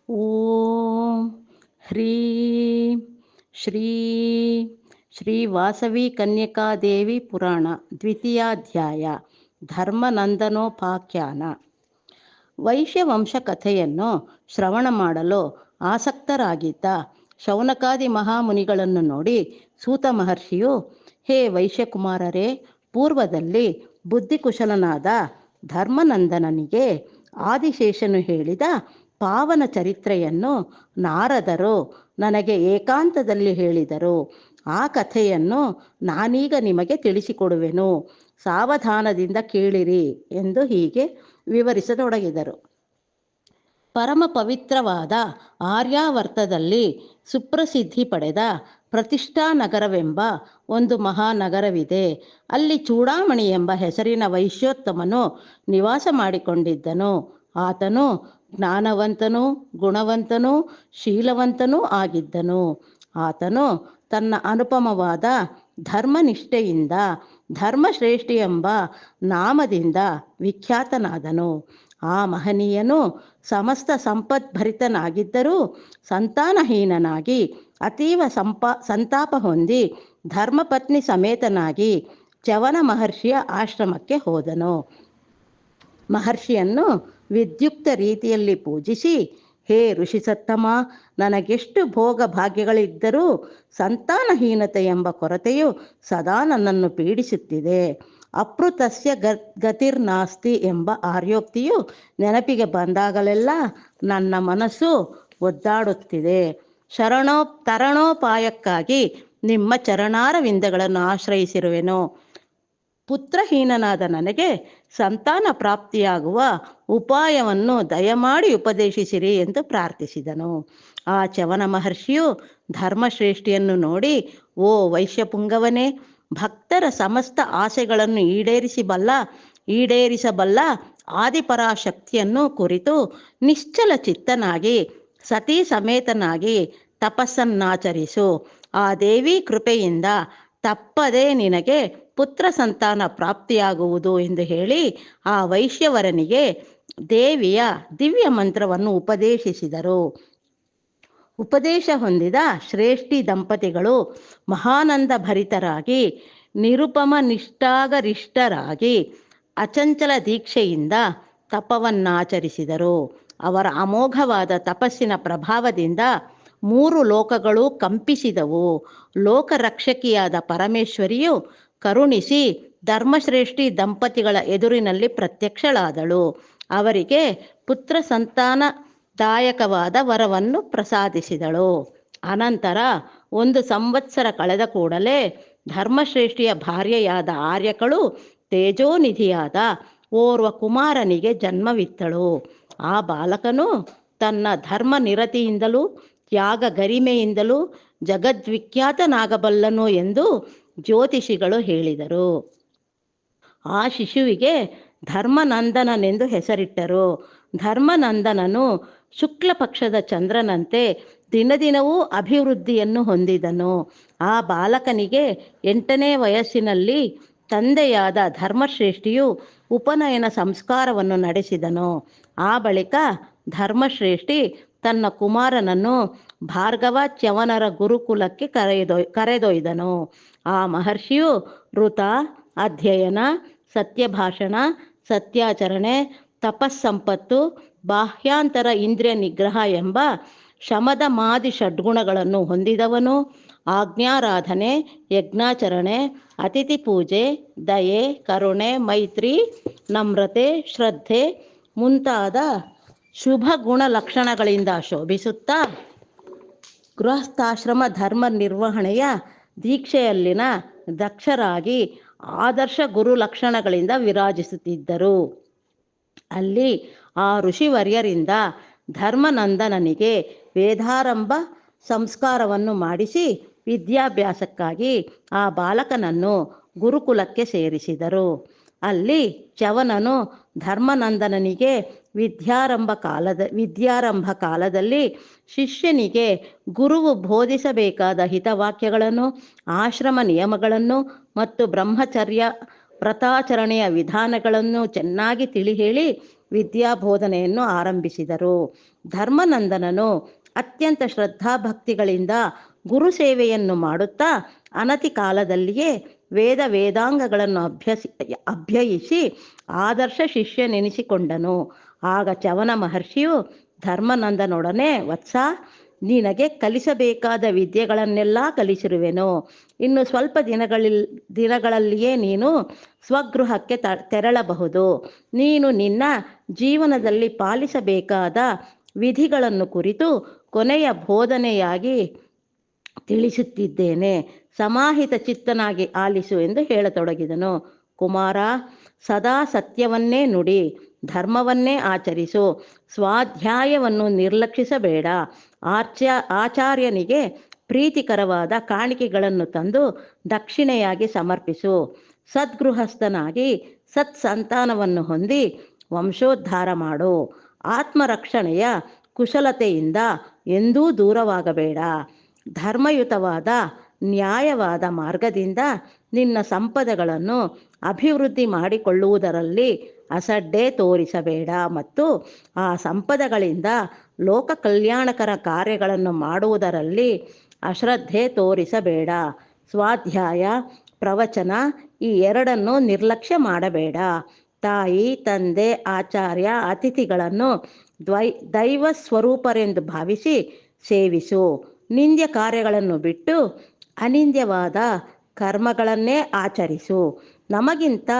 ಓಂ ಹ್ರೀಂ ಶ್ರೀ ಶ್ರೀ ವಾಸವಿ ಕನ್ಯಕಾದೇವಿ ಪುರಾಣ ದ್ವಿತೀಯಾಧ್ಯಾಯ ಧರ್ಮನಂದನೋಪಾಖ್ಯಾನ. ವೈಶ್ಯವಂಶ ಕಥೆಯನ್ನು ಶ್ರವಣ ಮಾಡಲು ಆಸಕ್ತರಾಗಿದ್ದ ಶೌನಕಾದಿ ಮಹಾಮುನಿಗಳನ್ನು ನೋಡಿ ಸೂತ ಮಹರ್ಷಿಯು, ಹೇ ವೈಶ್ಯಕುಮಾರರೇ, ಪೂರ್ವದಲ್ಲಿ ಬುದ್ಧಿಕುಶಲನಾದ ಧರ್ಮನಂದನನಿಗೆ ಆದಿಶೇಷನು ಹೇಳಿದ ಪಾವನ ಚರಿತ್ರೆಯನ್ನು ನಾರದರು ನನಗೆ ಏಕಾಂತದಲ್ಲಿ ಹೇಳಿದರು. ಆ ಕಥೆಯನ್ನು ನಾನೀಗ ನಿಮಗೆ ತಿಳಿಸಿಕೊಡುವೆನು, ಸಾವಧಾನದಿಂದ ಕೇಳಿರಿ ಎಂದು ಹೀಗೆ ವಿವರಿಸತೊಡಗಿದರು. ಪರಮ ಪವಿತ್ರವಾದ ಆರ್ಯಾವರ್ತದಲ್ಲಿ ಸುಪ್ರಸಿದ್ಧಿ ಪಡೆದ ಪ್ರತಿಷ್ಠಾ ನಗರವೆಂಬ ಒಂದು ಮಹಾನಗರವಿದೆ. ಅಲ್ಲಿ ಚೂಡಾಮಣಿ ಎಂಬ ಹೆಸರಿನ ವೈಶ್ಯೋತ್ತಮನು ನಿವಾಸ ಮಾಡಿಕೊಂಡಿದ್ದನು. ಆತನು ಜ್ಞಾನವಂತನೂ ಗುಣವಂತನೂ ಶೀಲವಂತನೂ ಆಗಿದ್ದನು. ಆತನು ತನ್ನ ಅನುಪಮವಾದ ಧರ್ಮನಿಷ್ಠೆಯಿಂದ ಧರ್ಮಶ್ರೇಷ್ಠಿ ಎಂಬ ನಾಮದಿಂದ ವಿಖ್ಯಾತನಾದನು. ಆ ಮಹನೀಯನು ಸಮಸ್ತ ಸಂಪದ್ಭರಿತನಾಗಿದ್ದರೂ ಸಂತಾನಹೀನನಾಗಿ ಅತೀವ ಸಂತಾಪ ಹೊಂದಿ ಧರ್ಮಪತ್ನಿ ಸಮೇತನಾಗಿ ಚ್ಯವನ ಮಹರ್ಷಿಯ ಆಶ್ರಮಕ್ಕೆ ಹೋದನು. ಮಹರ್ಷಿಯನ್ನು ವಿದ್ಯುಕ್ತ ರೀತಿಯಲ್ಲಿ ಪೂಜಿಸಿ, ಹೇ ಋಷಿಸತ್ತಮ, ನನಗೆಷ್ಟು ಭೋಗ ಭಾಗ್ಯಗಳಿದ್ದರೂ ಸಂತಾನಹೀನತೆ ಎಂಬ ಕೊರತೆಯು ಸದಾ ನನ್ನನ್ನು ಪೀಡಿಸುತ್ತಿದೆ. ಅಪೃತಸ್ಯ ಗತಿರ್ನಾಸ್ತಿ ಎಂಬ ಆರ್ಯೋಕ್ತಿಯು ನೆನಪಿಗೆ ಬಂದಾಗಲೆಲ್ಲ ನನ್ನ ಮನಸ್ಸು ಒದ್ದಾಡುತ್ತಿದೆ. ತರಣೋಪಾಯಕ್ಕಾಗಿ ನಿಮ್ಮ ಚರಣಾರವಿಂದಗಳನ್ನು ಆಶ್ರಯಿಸಿರುವೆನು. ಪುತ್ರಹೀನನಾದ ನನಗೆ ಸಂತಾನ ಪ್ರಾಪ್ತಿಯಾಗುವ ಉಪಾಯವನ್ನು ದಯಮಾಡಿ ಉಪದೇಶಿಸಿರಿ ಎಂದು ಪ್ರಾರ್ಥಿಸಿದನು. ಆ ಚ್ಯವನ ಮಹರ್ಷಿಯು ಧರ್ಮಶ್ರೇಷ್ಠಿಯನ್ನು ನೋಡಿ, ಓ ವೈಶ್ಯಪುಂಗವನೇ, ಭಕ್ತರ ಸಮಸ್ತ ಆಸೆಗಳನ್ನು ಈಡೇರಿಸಬಲ್ಲ ಆದಿಪರಾಶಕ್ತಿಯನ್ನು ಕುರಿತು ನಿಶ್ಚಲ ಚಿತ್ತನಾಗಿ ಸತೀ ಸಮೇತನಾಗಿ ತಪಸ್ಸನ್ನಾಚರಿಸು. ಆ ದೇವಿ ಕೃಪೆಯಿಂದ ತಪ್ಪದೆ ನಿನಗೆ ಪುತ್ರ ಸಂತಾನ ಪ್ರಾಪ್ತಿಯಾಗುವುದು ಎಂದು ಹೇಳಿ ಆ ವೈಶ್ಯವರನಿಗೆ ದೇವಿಯ ದಿವ್ಯ ಮಂತ್ರವನ್ನು ಉಪದೇಶಿಸಿದರು. ಉಪದೇಶ ಹೊಂದಿದ ಶ್ರೇಷ್ಠಿ ದಂಪತಿಗಳು ಮಹಾನಂದ ಭರಿತರಾಗಿ ನಿರುಪಮ ನಿಷ್ಠಾಗರಿಷ್ಠರಾಗಿ ಅಚಂಚಲ ದೀಕ್ಷೆಯಿಂದ ತಪವನ್ನಾಚರಿಸಿದರು. ಅವರ ಅಮೋಘವಾದ ತಪಸ್ಸಿನ ಪ್ರಭಾವದಿಂದ 3 ಲೋಕಗಳು ಕಂಪಿಸಿದವು. ಲೋಕರಕ್ಷಕಿಯಾದ ಪರಮೇಶ್ವರಿಯು ಕರುಣಿಸಿ ಧರ್ಮಶ್ರೇಷ್ಠಿ ದಂಪತಿಗಳ ಎದುರಿನಲ್ಲಿ ಪ್ರತ್ಯಕ್ಷಳಾದಳು. ಅವರಿಗೆ ಪುತ್ರ ಸಂತಾನದಾಯಕವಾದ ವರವನ್ನು ಪ್ರಸಾದಿಸಿದಳು. ಅನಂತರ 1 ಸಂವತ್ಸರ ಕಳೆದ ಕೂಡಲೇ ಧರ್ಮಶ್ರೇಷ್ಠಿಯ ಭಾರ್ಯೆಯಾದ ಆರ್ಯಕಳು ತೇಜೋನಿಧಿಯಾದ ಓರ್ವ ಕುಮಾರನಿಗೆ ಜನ್ಮವಿತ್ತಳು. ಆ ಬಾಲಕನು ತನ್ನ ಧರ್ಮ ನಿರತಿಯಿಂದಲೂ ತ್ಯಾಗ ಗರಿಮೆಯಿಂದಲೂ ಜಗದ್ವಿಖ್ಯಾತನಾಗಬಲ್ಲನು ಎಂದು ಜ್ಯೋತಿಷಿಗಳು ಹೇಳಿದರು. ಆ ಶಿಶುವಿಗೆ ಧರ್ಮನಂದನನೆಂದು ಹೆಸರಿಟ್ಟರು. ಧರ್ಮನಂದನನು ಶುಕ್ಲ ಪಕ್ಷದ ಚಂದ್ರನಂತೆ ದಿನದಿನವೂ ಅಭಿವೃದ್ಧಿಯನ್ನು ಹೊಂದಿದನು. ಆ ಬಾಲಕನಿಗೆ 8ನೇ ವಯಸ್ಸಿನಲ್ಲಿ ತಂದೆಯಾದ ಧರ್ಮಶ್ರೇಷ್ಠಿಯು ಉಪನಯನ ಸಂಸ್ಕಾರವನ್ನು ನಡೆಸಿದನು. ಆ ಬಳಿಕ ಧರ್ಮಶ್ರೇಷ್ಠಿ ತನ್ನ ಕುಮಾರನನ್ನು ಭಾರ್ಗವ ಚ್ಯವನರ ಗುರುಕುಲಕ್ಕೆ ಕರೆದೊಯ್ದನು. ಆ ಮಹರ್ಷಿಯು ಋತ, ಅಧ್ಯಯನ, ಸತ್ಯಭಾಷಣ, ಸತ್ಯಾಚರಣೆ, ತಪಸ್ಸಂಪತ್ತು, ಬಾಹ್ಯಾಂತರ ಇಂದ್ರಿಯ ನಿಗ್ರಹ ಎಂಬ ಶಮದ ಮಾದಿ ಷಡ್ಗುಣಗಳನ್ನು ಹೊಂದಿದವನು. ಆಜ್ಞಾರಾಧನೆ, ಯಜ್ಞಾಚರಣೆ, ಅತಿಥಿ ಪೂಜೆ, ದಯೆ, ಕರುಣೆ, ಮೈತ್ರಿ, ನಮ್ರತೆ, ಶ್ರದ್ಧೆ ಮುಂತಾದ ಶುಭ ಗುಣ ಲಕ್ಷಣಗಳಿಂದ ಶೋಭಿಸುತ್ತಾ ಗೃಹಸ್ಥಾಶ್ರಮ ಧರ್ಮ ನಿರ್ವಹಣೆಯ ದೀಕ್ಷೆಯಲ್ಲಿನ ದಕ್ಷರಾಗಿ ಆದರ್ಶ ಗುರು ಲಕ್ಷಣಗಳಿಂದ ವಿರಾಜಿಸುತ್ತಿದ್ದರು. ಅಲ್ಲಿ ಆ ಋಷಿವರ್ಯರಿಂದ ಧರ್ಮನಂದನನಿಗೆ ವೇದಾರಂಭ ಸಂಸ್ಕಾರವನ್ನು ಮಾಡಿಸಿ ವಿದ್ಯಾಭ್ಯಾಸಕ್ಕಾಗಿ ಆ ಬಾಲಕನನ್ನು ಗುರುಕುಲಕ್ಕೆ ಸೇರಿಸಿದರು. ಅಲ್ಲಿ ಚ್ಯವನನು ಧರ್ಮನಂದನನಿಗೆ ವಿದ್ಯಾರಂಭ ಕಾಲದಲ್ಲಿ ಶಿಷ್ಯನಿಗೆ ಗುರುವು ಬೋಧಿಸಬೇಕಾದ ಹಿತವಾಕ್ಯಗಳನ್ನು, ಆಶ್ರಮ ನಿಯಮಗಳನ್ನು ಮತ್ತು ಬ್ರಹ್ಮಚರ್ಯ ವ್ರತಾಚರಣೆಯ ವಿಧಾನಗಳನ್ನು ಚೆನ್ನಾಗಿ ತಿಳಿ ಹೇಳಿ ವಿದ್ಯಾಬೋಧನೆಯನ್ನು ಆರಂಭಿಸಿದರು. ಧರ್ಮನಂದನನು ಅತ್ಯಂತ ಶ್ರದ್ಧಾಭಕ್ತಿಗಳಿಂದ ಗುರು ಸೇವೆಯನ್ನು ಮಾಡುತ್ತಾ ಅನತಿ ಕಾಲದಲ್ಲಿಯೇ ವೇದಾಂಗಗಳನ್ನು ಅಭ್ಯಯಿಸಿ ಆದರ್ಶ ಶಿಷ್ಯನೆನಿಸಿಕೊಂಡನು. ಆಗ ಚವನ ಮಹರ್ಷಿಯು ಧರ್ಮನಂದನೊಡನೆ, ವತ್ಸ, ನಿನಗೆ ಕಲಿಸಬೇಕಾದ ವಿದ್ಯೆಗಳನ್ನೆಲ್ಲ ಕಲಿಸಿರುವೆನು. ಇನ್ನು ಸ್ವಲ್ಪ ದಿನಗಳಲ್ಲಿಯೇ ನೀನು ಸ್ವಗೃಹಕ್ಕೆ ತೆರಳಬಹುದು. ನೀನು ನಿನ್ನ ಜೀವನದಲ್ಲಿ ಪಾಲಿಸಬೇಕಾದ ವಿಧಿಗಳನ್ನು ಕುರಿತು ಕೊನೆಯ ಬೋಧನೆಯಾಗಿ ತಿಳಿಸುತ್ತಿದ್ದೇನೆ. ಸಮಾಹಿತ ಚಿತ್ತನಾಗಿ ಆಲಿಸು ಎಂದು ಹೇಳತೊಡಗಿದನು. ಕುಮಾರ, ಸದಾ ಸತ್ಯವನ್ನೇ ನುಡಿ, ಧರ್ಮವನ್ನೇ ಆಚರಿಸು, ಸ್ವಾಧ್ಯಾಯವನ್ನು ನಿರ್ಲಕ್ಷಿಸಬೇಡ. ಆಚಾರ್ಯನಿಗೆ ಪ್ರೀತಿಕರವಾದ ಕಾಣಿಕೆಗಳನ್ನು ತಂದು ದಕ್ಷಿಣೆಯಾಗಿ ಸಮರ್ಪಿಸು. ಸದ್ಗೃಹಸ್ಥನಾಗಿ ಸತ್ಸಂತಾನವನ್ನು ಹೊಂದಿ ವಂಶೋದ್ಧಾರ ಮಾಡು. ಆತ್ಮರಕ್ಷಣೆಯ ಕುಶಲತೆಯಿಂದ ಎಂದೂ ದೂರವಾಗಬೇಡ. ಧರ್ಮಯುತವಾದ ನ್ಯಾಯವಾದ ಮಾರ್ಗದಿಂದ ನಿನ್ನ ಸಂಪದಗಳನ್ನು ಅಭಿವೃದ್ಧಿ ಮಾಡಿಕೊಳ್ಳುವುದರಲ್ಲಿ ಅಸಡ್ಡೆ ತೋರಿಸಬೇಡ ಮತ್ತು ಆ ಸಂಪದಗಳಿಂದ ಲೋಕ ಕಲ್ಯಾಣಕರ ಕಾರ್ಯಗಳನ್ನು ಮಾಡುವುದರಲ್ಲಿ ಅಶ್ರದ್ಧೆ ತೋರಿಸಬೇಡ. ಸ್ವಾಧ್ಯಾಯ, ಪ್ರವಚನ ಈ ಎರಡನ್ನೂ ನಿರ್ಲಕ್ಷ್ಯ ಮಾಡಬೇಡ. ತಾಯಿ, ತಂದೆ, ಆಚಾರ್ಯ, ಅತಿಥಿಗಳನ್ನು ದೈವ ಸ್ವರೂಪರೆಂದು ಭಾವಿಸಿ ಸೇವಿಸು. ನಿಂದ್ಯ ಕಾರ್ಯಗಳನ್ನು ಬಿಟ್ಟು ಅನಿಂದ್ಯವಾದ ಕರ್ಮಗಳನ್ನೇ ಆಚರಿಸು. ನಮಗಿಂತ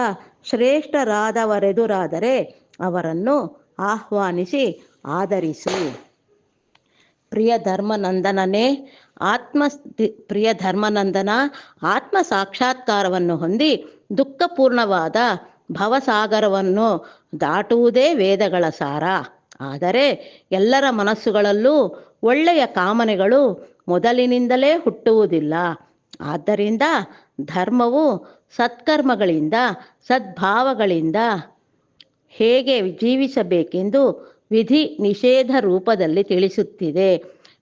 ಶ್ರೇಷ್ಠರಾದವರೆದುರಾದರೆ ಅವರನ್ನು ಆಹ್ವಾನಿಸಿ ಆದರಿಸು. ಪ್ರಿಯ ಧರ್ಮನಂದನ ಆತ್ಮ ಸಾಕ್ಷಾತ್ಕಾರವನ್ನು ಹೊಂದಿ ದುಃಖಪೂರ್ಣವಾದ ಭವಸಾಗರವನ್ನು ದಾಟುವುದೇ ವೇದಗಳ ಸಾರ. ಆದರೆ ಎಲ್ಲರ ಮನಸ್ಸುಗಳಲ್ಲೂ ಒಳ್ಳೆಯ ಕಾಮನೆಗಳು ಮೊದಲಿನಿಂದಲೇ ಹುಟ್ಟುವುದಿಲ್ಲ. ಆದ್ದರಿಂದ ಧರ್ಮವು ಸತ್ಕರ್ಮಗಳಿಂದ, ಸದ್ಭಾವಗಳಿಂದ ಹೇಗೆ ಜೀವಿಸಬೇಕೆಂದು ವಿಧಿ ನಿಷೇಧ ರೂಪದಲ್ಲಿ ತಿಳಿಸುತ್ತಿದೆ.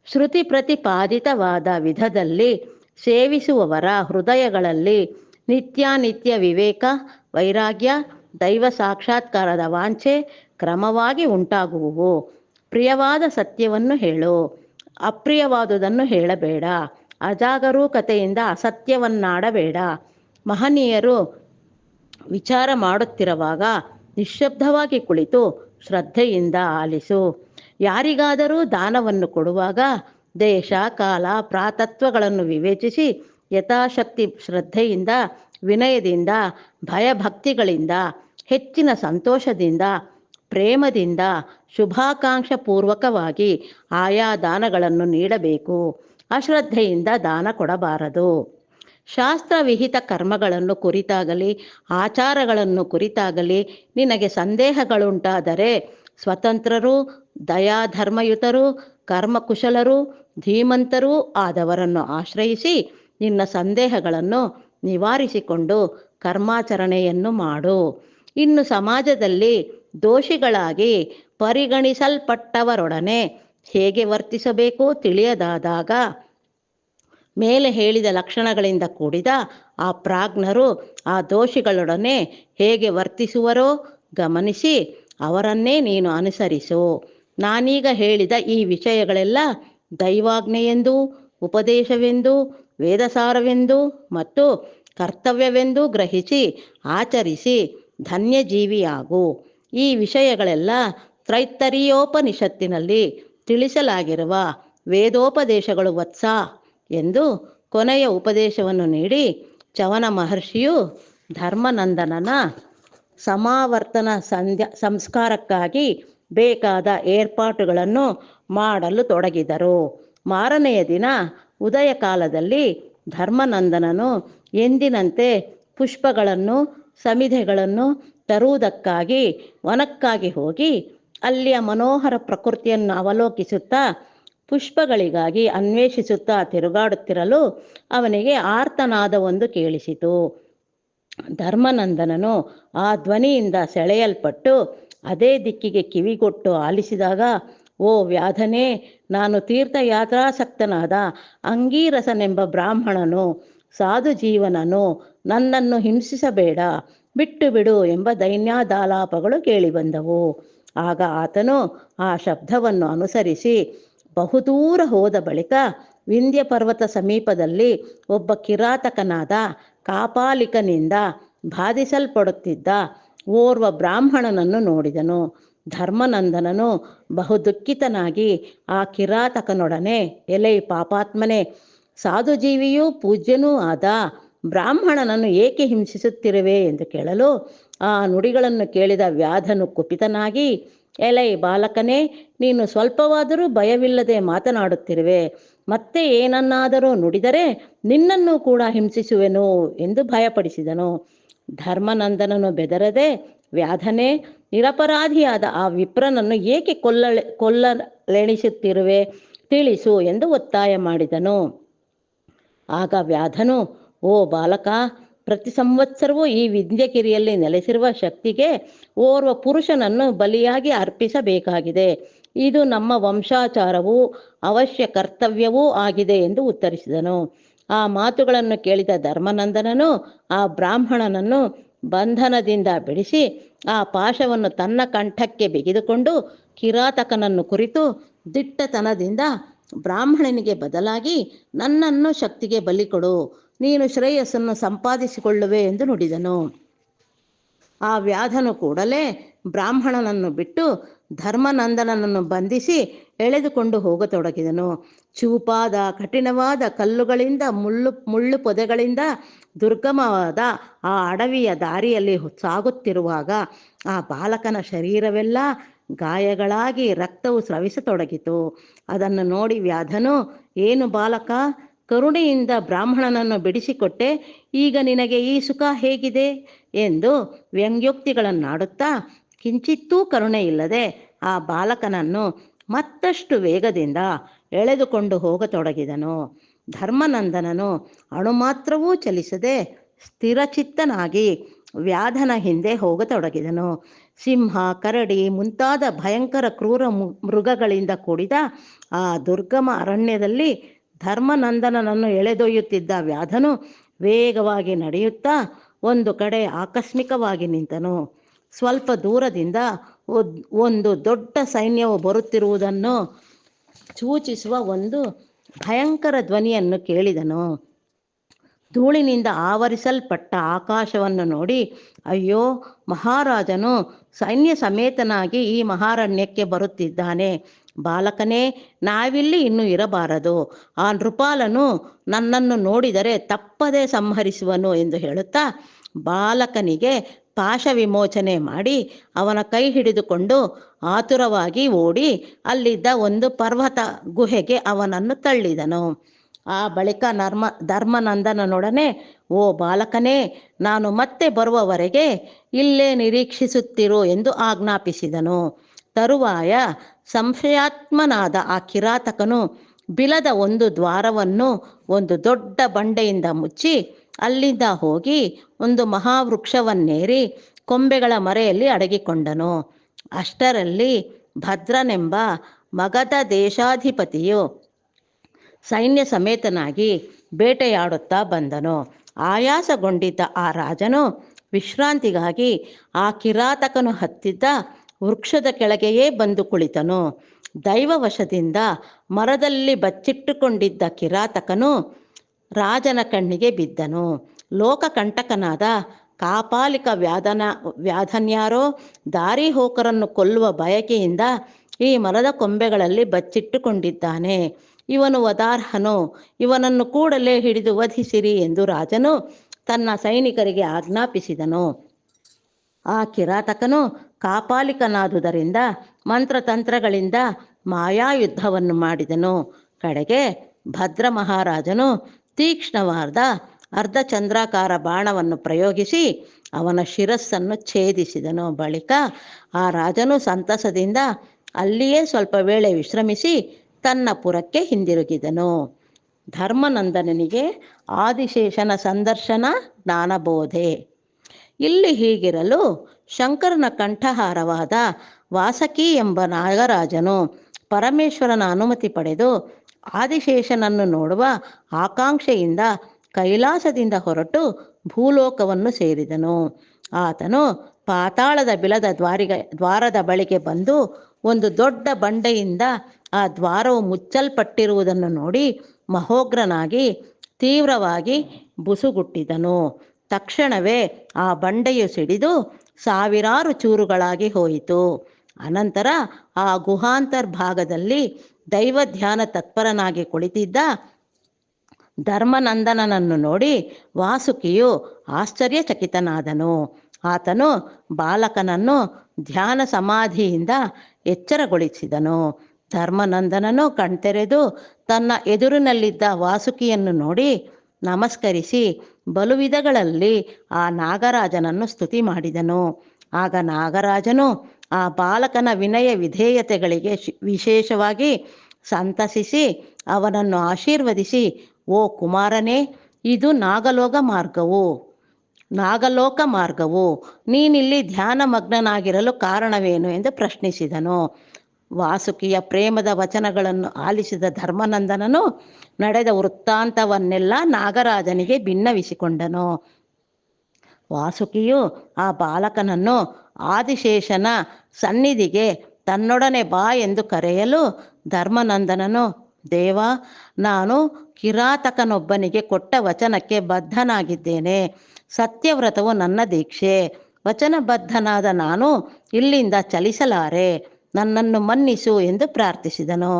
ಶ್ರುತಿ ಪ್ರತಿಪಾದಿತವಾದ ವಿಧದಲ್ಲಿ ಸೇವಿಸುವವರ ಹೃದಯಗಳಲ್ಲಿ ನಿತ್ಯಾನಿತ್ಯ ವಿವೇಕ, ವೈರಾಗ್ಯ, ದೈವ ಸಾಕ್ಷಾತ್ಕಾರದ ವಾಂಛೆ ಕ್ರಮವಾಗಿ ಉಂಟಾಗುವುವು. ಪ್ರಿಯವಾದ ಸತ್ಯವನ್ನು ಹೇಳು, ಅಪ್ರಿಯವಾದುದನ್ನು ಹೇಳಬೇಡ. ಅಜಾಗರೂಕತೆಯಿಂದ ಅಸತ್ಯವನ್ನಾಡಬೇಡ. ಮಹನೀಯರು ವಿಚಾರ ಮಾಡುತ್ತಿರುವಾಗ ನಿಶ್ಶಬ್ದವಾಗಿ ಕುಳಿತು ಶ್ರದ್ಧೆಯಿಂದ ಆಲಿಸು. ಯಾರಿಗಾದರೂ ದಾನವನ್ನು ಕೊಡುವಾಗ ದೇಶ, ಕಾಲ, ಪ್ರಾತತ್ವಗಳನ್ನು ವಿವೇಚಿಸಿ ಯಥಾಶಕ್ತಿ ಶ್ರದ್ಧೆಯಿಂದ, ವಿನಯದಿಂದ, ಭಯಭಕ್ತಿಗಳಿಂದ, ಹೆಚ್ಚಿನ ಸಂತೋಷದಿಂದ, ಪ್ರೇಮದಿಂದ, ಶುಭಾಕಾಂಕ್ಷಪೂರ್ವಕವಾಗಿ ಆಯಾ ದಾನಗಳನ್ನು ನೀಡಬೇಕು. ಅಶ್ರದ್ಧೆಯಿಂದ ದಾನ ಕೊಡಬಾರದು. ಶಾಸ್ತ್ರವಿಹಿತ ಕರ್ಮಗಳನ್ನು ಕುರಿತಾಗಲಿ ಆಚಾರಗಳನ್ನು ಕುರಿತಾಗಲಿ ನಿನಗೆ ಸಂದೇಹಗಳುಂಟಾದರೆ ಸ್ವತಂತ್ರರು, ದಯಾಧರ್ಮಯುತರು, ಕರ್ಮಕುಶಲರು, ಧೀಮಂತರೂ ಆದವರನ್ನು ಆಶ್ರಯಿಸಿ ನಿನ್ನ ಸಂದೇಹಗಳನ್ನು ನಿವಾರಿಸಿಕೊಂಡು ಕರ್ಮಾಚರಣೆಯನ್ನು ಮಾಡು. ಇನ್ನು ಸಮಾಜದಲ್ಲಿ ದೋಷಿಗಳಾಗಿ ಪರಿಗಣಿಸಲ್ಪಟ್ಟವರೊಡನೆ ಹೇಗೆ ವರ್ತಿಸಬೇಕು ತಿಳಿಯದಾದಾಗ ಮೇಲೆ ಹೇಳಿದ ಲಕ್ಷಣಗಳಿಂದ ಕೂಡಿದ ಆ ಪ್ರಾಜ್ಞರು ಆ ದೋಷಿಗಳೊಡನೆ ಹೇಗೆ ವರ್ತಿಸುವರೋ ಗಮನಿಸಿ ಅವರನ್ನೇ ನೀನು ಅನುಸರಿಸು. ನಾನೀಗ ಹೇಳಿದ ಈ ವಿಷಯಗಳೆಲ್ಲ ದೈವಾಜ್ಞೆಯೆಂದು, ಉಪದೇಶವೆಂದು, ವೇದಸಾರವೆಂದು ಮತ್ತು ಕರ್ತವ್ಯವೆಂದು ಗ್ರಹಿಸಿ ಆಚರಿಸಿ ಧನ್ಯಜೀವಿಯಾಗು. ಈ ವಿಷಯಗಳೆಲ್ಲ ತೈತ್ತರೀಯೋಪನಿಷತ್ತಿನಲ್ಲಿ ತಿಳಿಸಲಾಗಿರುವ ವೇದೋಪದೇಶಗಳು ವತ್ಸ ಎಂದು ಕೊನೆಯ ಉಪದೇಶವನ್ನು ನೀಡಿ ಚವನ ಮಹರ್ಷಿಯು ಧರ್ಮನಂದನನ ಸಮಾವರ್ತನ ಸಂಸ್ಕಾರಕ್ಕಾಗಿ ಬೇಕಾದ ಏರ್ಪಾಟುಗಳನ್ನು ಮಾಡಲು ತೊಡಗಿದರು. ಮಾರನೆಯ ದಿನ ಉದಯ ಕಾಲದಲ್ಲಿ ಧರ್ಮನಂದನನು ಎಂದಿನಂತೆ ಪುಷ್ಪಗಳನ್ನು, ಸಮಿಧೆಗಳನ್ನು ತರುವುದಕ್ಕಾಗಿ ವನಕ್ಕಾಗಿ ಹೋಗಿ ಅಲ್ಲಿಯ ಮನೋಹರ ಪ್ರಕೃತಿಯನ್ನು ಅವಲೋಕಿಸುತ್ತಾ ಪುಷ್ಪಗಳಿಗಾಗಿ ಅನ್ವೇಷಿಸುತ್ತಾ ತಿರುಗಾಡುತ್ತಿರಲು ಅವನಿಗೆ ಆರ್ತನಾದವೊಂದು ಕೇಳಿಸಿತು. ಧರ್ಮನಂದನನು ಆ ಧ್ವನಿಯಿಂದ ಸೆಳೆಯಲ್ಪಟ್ಟು ಅದೇ ದಿಕ್ಕಿಗೆ ಕಿವಿಗೊಟ್ಟು ಆಲಿಸಿದಾಗ, ಓ ವ್ಯಾಧನೇ, ನಾನು ತೀರ್ಥಯಾತ್ರಾಸಕ್ತನಾದ ಅಂಗೀರಸನೆಂಬ ಬ್ರಾಹ್ಮಣನು, ಸಾಧು ಜೀವನನು, ನನ್ನನ್ನು ಹಿಂಸಿಸಬೇಡ, ಬಿಟ್ಟು ಬಿಡು ಎಂಬ ದೈನ್ಯಾದಾಲಾಪಗಳು ಕೇಳಿಬಂದವು. ಆಗ ಆತನು ಆ ಶಬ್ದವನ್ನು ಅನುಸರಿಸಿ ಬಹುದೂರ ಹೋದ ಬಳಿಕ ವಿಂಧ್ಯ ಪರ್ವತ ಸಮೀಪದಲ್ಲಿ ಒಬ್ಬ ಕಿರಾತಕನಾದ ಕಾಪಾಲಿಕನಿಂದ ಬಾಧಿಸಲ್ಪಡುತ್ತಿದ್ದ ಓರ್ವ ಬ್ರಾಹ್ಮಣನನ್ನು ನೋಡಿದನು. ಧರ್ಮನಂದನನು ಬಹು ದುಃಖಿತನಾಗಿ ಆ ಕಿರಾತಕನೊಡನೆ, ಎಲೈ ಪಾಪಾತ್ಮನೆ, ಸಾಧುಜೀವಿಯೂ ಪೂಜ್ಯನೂ ಆದ ಬ್ರಾಹ್ಮಣನನ್ನು ಏಕೆ ಹಿಂಸಿಸುತ್ತಿರುವೆ ಎಂದು ಕೇಳಲು, ಆ ನುಡಿಗಳನ್ನು ಕೇಳಿದ ವ್ಯಾಧನು ಕುಪಿತನಾಗಿ, ಎಲೈ ಬಾಲಕನೇ, ನೀನು ಸ್ವಲ್ಪವಾದರೂ ಭಯವಿಲ್ಲದೆ ಮಾತನಾಡುತ್ತಿರುವೆ, ಮತ್ತೆ ಏನನ್ನಾದರೂ ನುಡಿದರೆ ನಿನ್ನನ್ನು ಕೂಡ ಹಿಂಸಿಸುವೆನು ಎಂದು ಭಯಪಡಿಸಿದನು. ಧರ್ಮನಂದನನು ಬೆದರದೆ, ವ್ಯಾಧನೇ, ನಿರಪರಾಧಿಯಾದ ಆ ವಿಪ್ರನನ್ನು ಏಕೆ ಕೊಲ್ಲಲೆಣಿಸುತ್ತಿರುವೆ, ತಿಳಿಸು ಎಂದು ಒತ್ತಾಯ ಮಾಡಿದನು. ಆಗ ವ್ಯಾಧನು, ಓ ಬಾಲಕ, ಪ್ರತಿ ಸಂವತ್ಸರವೂ ಈ ವಿಂಧ್ಯಗಿರಿಯಲ್ಲಿ ನೆಲೆಸಿರುವ ಶಕ್ತಿಗೆ ಓರ್ವ ಪುರುಷನನ್ನು ಬಲಿಯಾಗಿ ಅರ್ಪಿಸಬೇಕಾಗಿದೆ. ಇದು ನಮ್ಮ ವಂಶಾಚಾರವೂ ಅವಶ್ಯ ಕರ್ತವ್ಯವೂ ಆಗಿದೆ ಎಂದು ಉತ್ತರಿಸಿದನು. ಆ ಮಾತುಗಳನ್ನು ಕೇಳಿದ ಧರ್ಮನಂದನನು ಆ ಬ್ರಾಹ್ಮಣನನ್ನು ಬಂಧನದಿಂದ ಬಿಡಿಸಿ ಆ ಪಾಶವನ್ನು ತನ್ನ ಕಂಠಕ್ಕೆ ಬಿಗಿದುಕೊಂಡು ಕಿರಾತಕನನ್ನು ಕುರಿತು ದಿಟ್ಟತನದಿಂದ, ಬ್ರಾಹ್ಮಣನಿಗೆ ಬದಲಾಗಿ ನನ್ನನ್ನು ಶಕ್ತಿಗೆ ಬಲಿ ಕೊಡು, ನೀನು ಶ್ರೇಯಸ್ಸನ್ನು ಸಂಪಾದಿಸಿಕೊಳ್ಳುವೆ ಎಂದು ನುಡಿದನು. ಆ ವ್ಯಾಧನು ಕೂಡಲೇ ಬ್ರಾಹ್ಮಣನನ್ನು ಬಿಟ್ಟು ಧರ್ಮನಂದನನನ್ನು ಬಂಧಿಸಿ ಎಳೆದುಕೊಂಡು ಹೋಗತೊಡಗಿದನು. ಚೂಪಾದ ಕಠಿಣವಾದ ಕಲ್ಲುಗಳಿಂದ ಮುಳ್ಳು ಪೊದೆಗಳಿಂದ ದುರ್ಗಮವಾದ ಆ ಅಡವಿಯ ದಾರಿಯಲ್ಲಿ ಸಾಗುತ್ತಿರುವಾಗ ಆ ಬಾಲಕನ ಶರೀರವೆಲ್ಲ ಗಾಯಗಳಾಗಿ ರಕ್ತವು ಸ್ರವಿಸತೊಡಗಿತು. ಅದನ್ನು ನೋಡಿ ವ್ಯಾಧನು, ಏನು ಬಾಲಕ, ಕರುಣೆಯಿಂದ ಬ್ರಾಹ್ಮಣನನ್ನು ಬಿಡಿಸಿಕೊಟ್ಟೆ, ಈಗ ನಿನಗೆ ಈ ಸುಖ ಹೇಗಿದೆ ಎಂದು ವ್ಯಂಗ್ಯೋಕ್ತಿಗಳನ್ನಾಡುತ್ತಾ ಕಿಂಚಿತ್ತೂ ಕರುಣೆ ಇಲ್ಲದೆ ಆ ಬಾಲಕನನ್ನು ಮತ್ತಷ್ಟು ವೇಗದಿಂದ ಎಳೆದುಕೊಂಡು ಹೋಗತೊಡಗಿದನು. ಧರ್ಮನಂದನನು ಅಣುಮಾತ್ರವೂ ಚಲಿಸದೆ ಸ್ಥಿರಚಿತ್ತನಾಗಿ ವ್ಯಾಧನ ಹಿಂದೆ ಹೋಗತೊಡಗಿದನು. ಸಿಂಹ, ಕರಡಿ ಮುಂತಾದ ಭಯಂಕರ ಕ್ರೂರ ಮೃಗಗಳಿಂದ ಕೂಡಿದ ಆ ದುರ್ಗಮ ಅರಣ್ಯದಲ್ಲಿ ಧರ್ಮನಂದನನನ್ನು ಎಳೆದೊಯ್ಯುತ್ತಿದ್ದ ವ್ಯಾಧನು ವೇಗವಾಗಿ ನಡೆಯುತ್ತಾ ಒಂದು ಕಡೆ ಆಕಸ್ಮಿಕವಾಗಿ ನಿಂತನು. ಸ್ವಲ್ಪ ದೂರದಿಂದ ಒಂದು ದೊಡ್ಡ ಸೈನ್ಯವು ಬರುತ್ತಿರುವುದನ್ನು ಸೂಚಿಸುವ ಒಂದು ಭಯಂಕರ ಧ್ವನಿಯನ್ನು ಕೇಳಿದನು. ಧೂಳಿನಿಂದ ಆವರಿಸಲ್ಪಟ್ಟ ಆಕಾಶವನ್ನು ನೋಡಿ, ಅಯ್ಯೋ, ಮಹಾರಾಜನು ಸೈನ್ಯ ಸಮೇತನಾಗಿ ಈ ಮಹಾರಣ್ಯಕ್ಕೆ ಬರುತ್ತಿದ್ದಾನೆ. ಬಾಲಕನೇ, ನಾವಿಲ್ಲಿ ಇನ್ನೂ ಇರಬಾರದು. ಆ ನೃಪಾಲನು ನನ್ನನ್ನು ನೋಡಿದರೆ ತಪ್ಪದೆ ಸಂಹರಿಸುವನು ಎಂದು ಹೇಳುತ್ತಾ ಬಾಲಕನಿಗೆ ಪಾಶ ವಿಮೋಚನೆ ಮಾಡಿ ಅವನ ಕೈ ಹಿಡಿದುಕೊಂಡು ಆತುರವಾಗಿ ಓಡಿ ಅಲ್ಲಿದ್ದ ಒಂದು ಪರ್ವತ ಗುಹೆಗೆ ಅವನನ್ನು ತಳ್ಳಿದನು. ಆ ಬಳಿಕ ಧರ್ಮನಂದನನೊಡನೆ, ಓ ಬಾಲಕನೇ, ನಾನು ಮತ್ತೆ ಬರುವವರೆಗೆ ಇಲ್ಲೇ ನಿರೀಕ್ಷಿಸುತ್ತಿರು ಎಂದು ಆಜ್ಞಾಪಿಸಿದನು. ತರುವಾಯ ಸಂಶಯಾತ್ಮನಾದ ಆ ಕಿರಾತಕನು ಬಿಲದ ಒಂದು ದ್ವಾರವನ್ನು ಒಂದು ದೊಡ್ಡ ಬಂಡೆಯಿಂದ ಮುಚ್ಚಿ ಅಲ್ಲಿಂದ ಹೋಗಿ ಒಂದು ಮಹಾವೃಕ್ಷವನ್ನೇರಿ ಕೊಂಬೆಗಳ ಮರೆಯಲ್ಲಿ ಅಡಗಿಕೊಂಡನು. ಅಷ್ಟರಲ್ಲಿ ಭದ್ರನೆಂಬ ಮಗಧ ದೇಶಾಧಿಪತಿಯು ಸೈನ್ಯ ಸಮೇತನಾಗಿ ಬೇಟೆಯಾಡುತ್ತಾ ಬಂದನು. ಆಯಾಸಗೊಂಡಿದ್ದ ಆ ರಾಜನು ವಿಶ್ರಾಂತಿಗಾಗಿ ಆ ಕಿರಾತಕನು ಹತ್ತಿದ್ದ ವೃಕ್ಷದ ಕೆಳಗೆಯೇ ಬಂದು ಕುಳಿತನು. ದೈವವಶದಿಂದ ಮರದಲ್ಲಿ ಬಚ್ಚಿಟ್ಟುಕೊಂಡಿದ್ದ ಕಿರಾತಕನು ರಾಜನ ಕಣ್ಣಿಗೆ ಬಿದ್ದನು. ಲೋಕಕಂಟಕನಾದ ಕಾಪಾಲಿಕ ವ್ಯಾಧನ್ಯಾರೋ ದಾರಿ ಹೋಕರನ್ನು ಕೊಲ್ಲುವ ಬಯಕೆಯಿಂದ ಈ ಮರದ ಕೊಂಬೆಗಳಲ್ಲಿ ಬಚ್ಚಿಟ್ಟುಕೊಂಡಿದ್ದಾನೆ. ಇವನು ವಧಾರ್ಹನು, ಇವನನ್ನು ಕೂಡಲೇ ಹಿಡಿದು ವಧಿಸಿರಿ ಎಂದು ರಾಜನು ತನ್ನ ಸೈನಿಕರಿಗೆ ಆಜ್ಞಾಪಿಸಿದನು. ಆ ಕಿರಾತಕನು ಕಾಪಾಲಿಕನಾದುದರಿಂದ ಮಂತ್ರತಂತ್ರಗಳಿಂದ ಮಾಯಾಯುದ್ಧವನ್ನು ಮಾಡಿದನು. ಕಡೆಗೆ ಭದ್ರ ಮಹಾರಾಜನು ತೀಕ್ಷ್ಣವಾದ ಅರ್ಧಚಂದ್ರಾಕಾರ ಬಾಣವನ್ನು ಪ್ರಯೋಗಿಸಿ ಅವನ ಶಿರಸ್ಸನ್ನು ಛೇದಿಸಿದನು. ಬಳಿಕ ಆ ರಾಜನು ಸಂತಸದಿಂದ ಅಲ್ಲಿಯೇ ಸ್ವಲ್ಪ ವೇಳೆ ವಿಶ್ರಮಿಸಿ ತನ್ನ ಪುರಕ್ಕೆ ಹಿಂದಿರುಗಿದನು. ಧರ್ಮನಂದನನಿಗೆ ಆದಿಶೇಷನ ಸಂದರ್ಶನ ಜ್ಞಾನಬೋಧೆ. ಇಲ್ಲಿ ಹೀಗಿರಲು ಶಂಕರನ ಕಂಠಹಾರವಾದ ವಾಸಕಿ ಎಂಬ ನಾಗರಾಜನು ಪರಮೇಶ್ವರನ ಅನುಮತಿ ಪಡೆದು ಆದಿಶೇಷನನ್ನು ನೋಡುವ ಆಕಾಂಕ್ಷೆಯಿಂದ ಕೈಲಾಸದಿಂದ ಹೊರಟು ಭೂಲೋಕವನ್ನು ಸೇರಿದನು. ಆತನು ಪಾತಾಳದ ಬಿಲದ ದ್ವಾರದ ಬಳಿಗೆ ಬಂದು ಒಂದು ದೊಡ್ಡ ಬಂಡೆಯಿಂದ ಆ ದ್ವಾರವು ಮುಚ್ಚಲ್ಪಟ್ಟಿರುವುದನ್ನು ನೋಡಿ ಮಹೋಗ್ರನಾಗಿ ತೀವ್ರವಾಗಿ ಬುಸುಗುಟ್ಟಿದನು. ತಕ್ಷಣವೇ ಆ ಬಂಡೆಯು ಸಿಡಿದು ಸಾವಿರಾರು ಚೂರುಗಳಾಗಿ ಹೋಯಿತು. ಅನಂತರ ಆ ಗುಹಾಂತರ್ಭಾಗದಲ್ಲಿ ದೈವಧ್ಯಾನ ತತ್ಪರನಾಗಿ ಕುಳಿತಿದ್ದ ಧರ್ಮನಂದನನನ್ನು ನೋಡಿ ವಾಸುಕಿಯು ಆಶ್ಚರ್ಯಚಕಿತನಾದನು. ಆತನು ಬಾಲಕನನ್ನು ಧ್ಯಾನ ಸಮಾಧಿಯಿಂದ ಎಚ್ಚರಗೊಳಿಸಿದನು. ಧರ್ಮನಂದನನು ಕಣ್ತೆರೆದು ತನ್ನ ಎದುರಿನಲ್ಲಿದ್ದ ವಾಸುಕಿಯನ್ನು ನೋಡಿ ನಮಸ್ಕರಿಸಿ ಬಲು ವಿಧಗಳಲ್ಲಿ ಆ ನಾಗರಾಜನನ್ನು ಸ್ತುತಿ ಮಾಡಿದನು. ಆಗ ನಾಗರಾಜನು ಆ ಬಾಲಕನ ವಿನಯ ವಿಧೇಯತೆಗಳಿಗೆ ವಿಶೇಷವಾಗಿ ಸಂತಸಿಸಿ ಅವನನ್ನು ಆಶೀರ್ವದಿಸಿ, ಓ ಕುಮಾರನೇ, ಇದು ನಾಗಲೋಕ ಮಾರ್ಗವು, ನೀನಿಲ್ಲಿ ಧ್ಯಾನಮಗ್ನನಾಗಿರಲು ಕಾರಣವೇನು ಎಂದು ಪ್ರಶ್ನಿಸಿದನು. ವಾಸುಕಿಯ ಪ್ರೇಮದ ವಚನಗಳನ್ನು ಆಲಿಸಿದ ಧರ್ಮನಂದನನು ನಡೆದ ವೃತ್ತಾಂತವನ್ನೆಲ್ಲ ನಾಗರಾಜನಿಗೆ ಭಿನ್ನವಿಸಿಕೊಂಡನು. ವಾಸುಕಿಯು ಆ ಬಾಲಕನನ್ನು ಆದಿಶೇಷನ ಸನ್ನಿಧಿಗೆ ತನ್ನೊಡನೆ ಬಾ ಎಂದು ಕರೆಯಲು ಧರ್ಮನಂದನನು, ದೇವ, ನಾನು ಕಿರಾತಕನೊಬ್ಬನಿಗೆ ಕೊಟ್ಟ ವಚನಕ್ಕೆ ಬದ್ಧನಾಗಿದ್ದೇನೆ. ಸತ್ಯವ್ರತವು ನನ್ನ ದೀಕ್ಷೆ. ವಚನಬದ್ಧನಾದ ನಾನು ಇಲ್ಲಿಂದ ಚಲಿಸಲಾರೆ. ನನ್ನನ್ನು ಮನ್ನಿಸು ಎಂದು ಪ್ರಾರ್ಥಿಸಿದನು.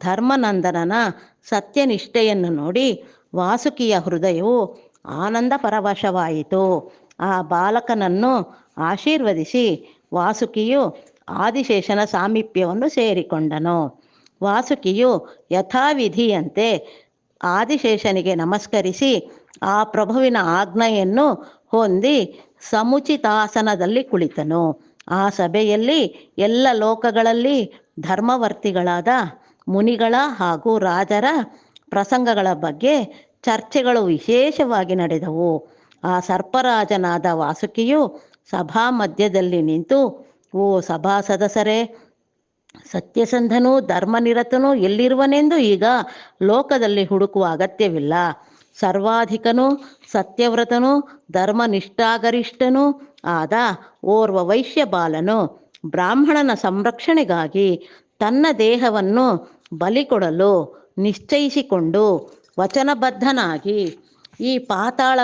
ಧರ್ಮನಂದನನ ಸತ್ಯನಿಷ್ಠೆಯನ್ನು ನೋಡಿ ವಾಸುಕಿಯ ಹೃದಯವು ಆನಂದ ಪರವಶವಾಯಿತು. ಆ ಬಾಲಕನನ್ನು ಆಶೀರ್ವದಿಸಿ ವಾಸುಕಿಯು ಆದಿಶೇಷನ ಸಾಮೀಪ್ಯವನ್ನು ಸೇರಿಕೊಂಡನು. ವಾಸುಕಿಯು ಯಥಾವಿಧಿಯಂತೆ ಆದಿಶೇಷನಿಗೆ ನಮಸ್ಕರಿಸಿ ಆ ಪ್ರಭುವಿನ ಆಜ್ಞೆಯನ್ನು ಹೊಂದಿ ಸಮುಚಿತಾಸನದಲ್ಲಿ ಕುಳಿತನು. ಆ ಸಭೆಯಲ್ಲಿ ಎಲ್ಲ ಲೋಕಗಳಲ್ಲಿ ಧರ್ಮವರ್ತಿಗಳಾದ ಮುನಿಗಳ ಹಾಗೂ ರಾಜರ ಪ್ರಸಂಗಗಳ ಬಗ್ಗೆ ಚರ್ಚೆಗಳು ವಿಶೇಷವಾಗಿ ನಡೆದವು. ಆ ಸರ್ಪರಾಜನಾದ ವಾಸುಕಿಯು ಸಭಾ ಮಧ್ಯದಲ್ಲಿ ನಿಂತು, ಓ ಸಭಾ ಸದಸ್ಯರೇ, ಸತ್ಯಸಂಧನೂ ಧರ್ಮನಿರತನೂ ಎಲ್ಲಿರುವನೆಂದು ಈಗ ಲೋಕದಲ್ಲಿ ಹುಡುಕುವ ಅಗತ್ಯವಿಲ್ಲ. ಸರ್ವಾಧಿಕನೂ ಸತ್ಯವ್ರತನೂ ಧರ್ಮನಿಷ್ಠಾಗರಿಷ್ಠನೂ ಆದ ಓರ್ವ ವೈಶ್ಯ ಬಾಲನು ಬ್ರಾಹ್ಮಣನ ಸಂರಕ್ಷಣೆಗಾಗಿ ತನ್ನ ದೇಹವನ್ನು ಬಲಿಕೊಡಲು ನಿಶ್ಚಯಿಸಿಕೊಂಡು ವಚನಬದ್ಧನಾಗಿ ಈ ಪಾತಾಳ